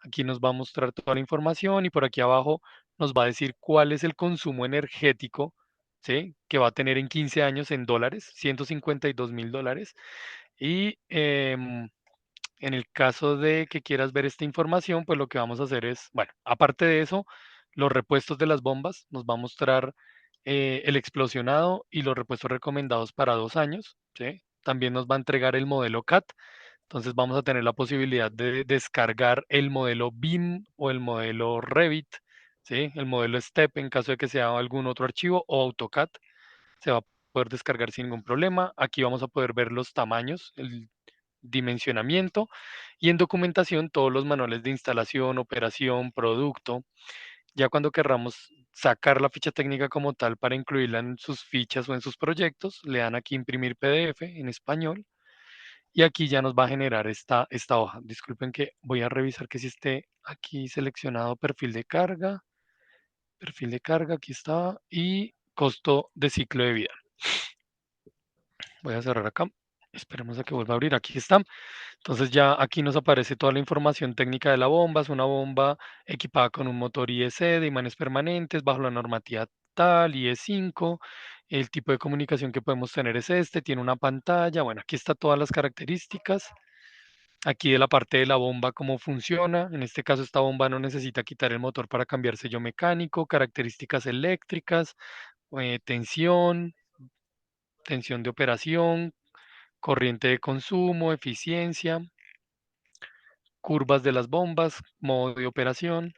Aquí nos va a mostrar toda la información y por aquí abajo nos va a decir cuál es el consumo energético, ¿sí?, que va a tener en 15 años en dólares, $152.000. Y en el caso de que quieras ver esta información, pues lo que vamos a hacer es, bueno, aparte de eso, los repuestos de las bombas nos va a mostrar el explosionado y los repuestos recomendados para 2 años, ¿sí? También nos va a entregar el modelo CAT. Entonces vamos a tener la posibilidad de descargar el modelo BIM o el modelo Revit, ¿sí? El modelo STEP en caso de que sea algún otro archivo o AutoCAD. Se va a poder descargar sin ningún problema. Aquí vamos a poder ver los tamaños, el dimensionamiento y en documentación todos los manuales de instalación, operación, producto. Ya cuando querramos sacar la ficha técnica como tal para incluirla en sus fichas o en sus proyectos, le dan aquí imprimir PDF en español y aquí ya nos va a generar esta hoja. Disculpen que voy a revisar que si esté aquí seleccionado perfil de carga, aquí está, y costo de ciclo de vida. Voy a cerrar acá. Esperemos a que vuelva a abrir. Aquí está. Entonces ya aquí nos aparece toda la información técnica de la bomba. Es una bomba equipada con un motor IEC de imanes permanentes bajo la normativa tal, IE5. El tipo de comunicación que podemos tener es este. Tiene una pantalla. Bueno, aquí está todas las características. Aquí de la parte de la bomba, cómo funciona. En este caso, esta bomba no necesita quitar el motor para cambiar sello mecánico, características eléctricas, tensión, tensión de operación, corriente de consumo, eficiencia, curvas de las bombas, modo de operación,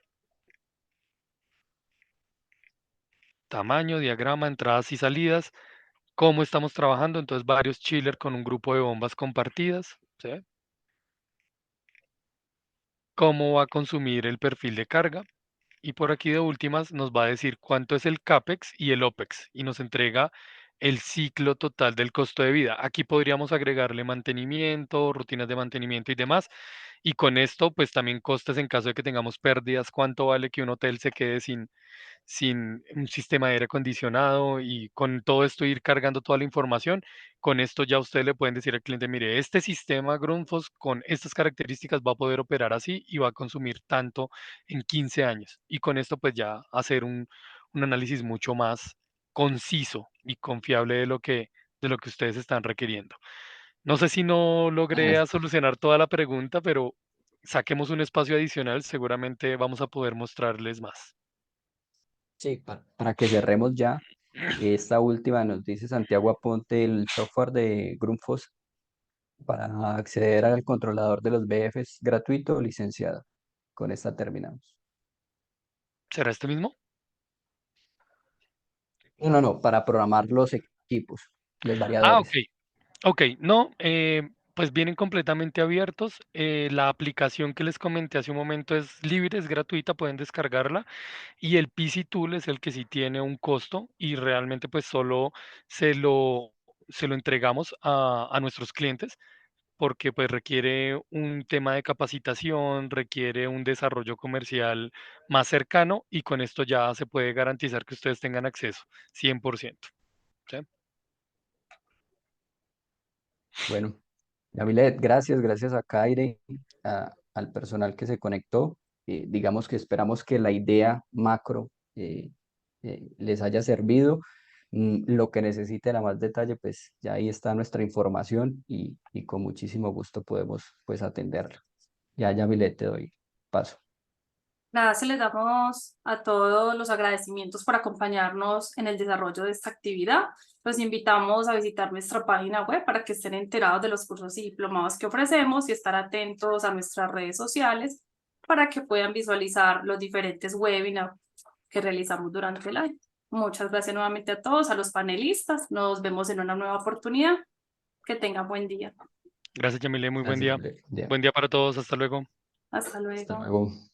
tamaño, diagrama, entradas y salidas, cómo estamos trabajando. Entonces, varios chillers con un grupo de bombas compartidas, ¿sí? Cómo va a consumir el perfil de carga. Y por aquí de últimas nos va a decir cuánto es el CAPEX y el OPEX y nos entrega el ciclo total del costo de vida. Aquí podríamos agregarle mantenimiento, rutinas de mantenimiento y demás. Y con esto, pues también costes en caso de que tengamos pérdidas, cuánto vale que un hotel se quede sin un sistema de aire acondicionado y con todo esto ir cargando toda la información. Con esto ya ustedes le pueden decir al cliente, mire, este sistema Grundfos con estas características va a poder operar así y va a consumir tanto en 15 años. Y con esto pues ya hacer un análisis mucho más conciso y confiable de lo que ustedes están requiriendo. No sé si no logré solucionar toda la pregunta, pero saquemos un espacio adicional, seguramente vamos a poder mostrarles más. Sí, para que cerremos ya, esta última nos dice Santiago Aponte, el software de Grundfos para acceder al controlador de los BFs gratuito o licenciado. Con esta terminamos. ¿Será este mismo? No, para programar los equipos, los Ah, ok. variadores. Ok, no, pues vienen completamente abiertos. La aplicación que les comenté hace un momento es libre, es gratuita, pueden descargarla. Y el PC Tool es el que sí tiene un costo y realmente pues solo se lo, se lo entregamos a nuestros clientes porque pues requiere un tema de capacitación, requiere un desarrollo comercial más cercano y con esto ya se puede garantizar que ustedes tengan acceso 100%. ¿Sí? Bueno, Yamilet, gracias a Kaire, al personal que se conectó. Digamos que esperamos que la idea macro les haya servido. Lo que necesiten a más detalle, pues ya ahí está nuestra información y con muchísimo gusto podemos pues atenderlo. Ya, Yamilet, te doy paso. Nada, se les damos a todos los agradecimientos por acompañarnos en el desarrollo de esta actividad. Los invitamos a visitar nuestra página web para que estén enterados de los cursos y diplomados que ofrecemos y estar atentos a nuestras redes sociales para que puedan visualizar los diferentes webinars que realizamos durante el año. Muchas gracias nuevamente a todos, a los panelistas. Nos vemos en una nueva oportunidad. Que tengan buen día. Gracias, Yamile, muy buen Gracias, día. Yamilet. Ya, Buen día para todos, hasta luego. Hasta hasta luego. luego.